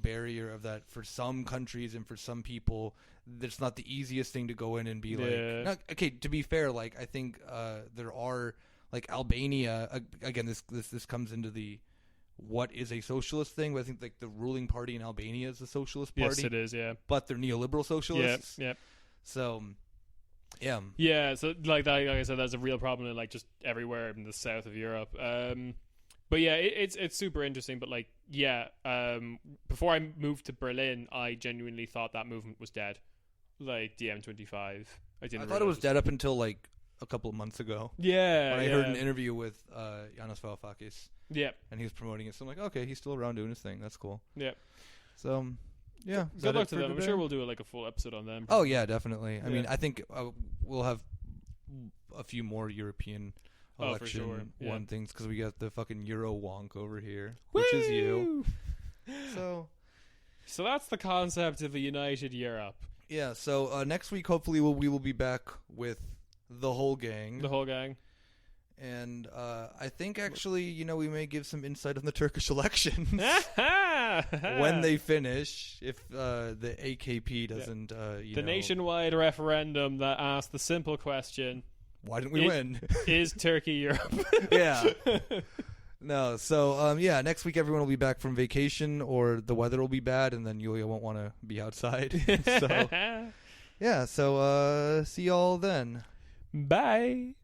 barrier of that for some countries and for some people. That's not the easiest thing to go in and be like. Okay, to be fair, like I think there are like Albania. Again, this comes into the what is a socialist thing. But I think like the ruling party in Albania is a socialist party. Yes, it is. Yeah, but they're neoliberal socialists. Yeah. So. Yeah. Yeah. So like I said, that's a real problem in like just everywhere in the south of Europe. But yeah, it's super interesting. But like, before I moved to Berlin, I genuinely thought that movement was dead. Like DiEM25, I thought it was dead up until like a couple of months ago. Yeah, when I heard an interview with Yanis Varoufakis. Yeah, and he was promoting it. So I'm like, okay, he's still around doing his thing. That's cool. Yeah. So, Yeah. Good luck to them. I'm sure we'll do like a full episode on them. Oh yeah, definitely. I mean, I think we'll have a few more European election one things because we got the fucking Euro wonk over here, which is you. So that's the concept of a united Europe. Yeah. So next week, hopefully, we will be back with the whole gang. The whole gang. And I think actually, we may give some insight on the Turkish elections when they finish. If the AKP doesn't, the nationwide referendum that asked the simple question: why didn't we win? Is Turkey Europe? Yeah. No. So next week everyone will be back from vacation, or the weather will be bad, and then Yulia won't want to be outside. So yeah. So see y'all then. Bye.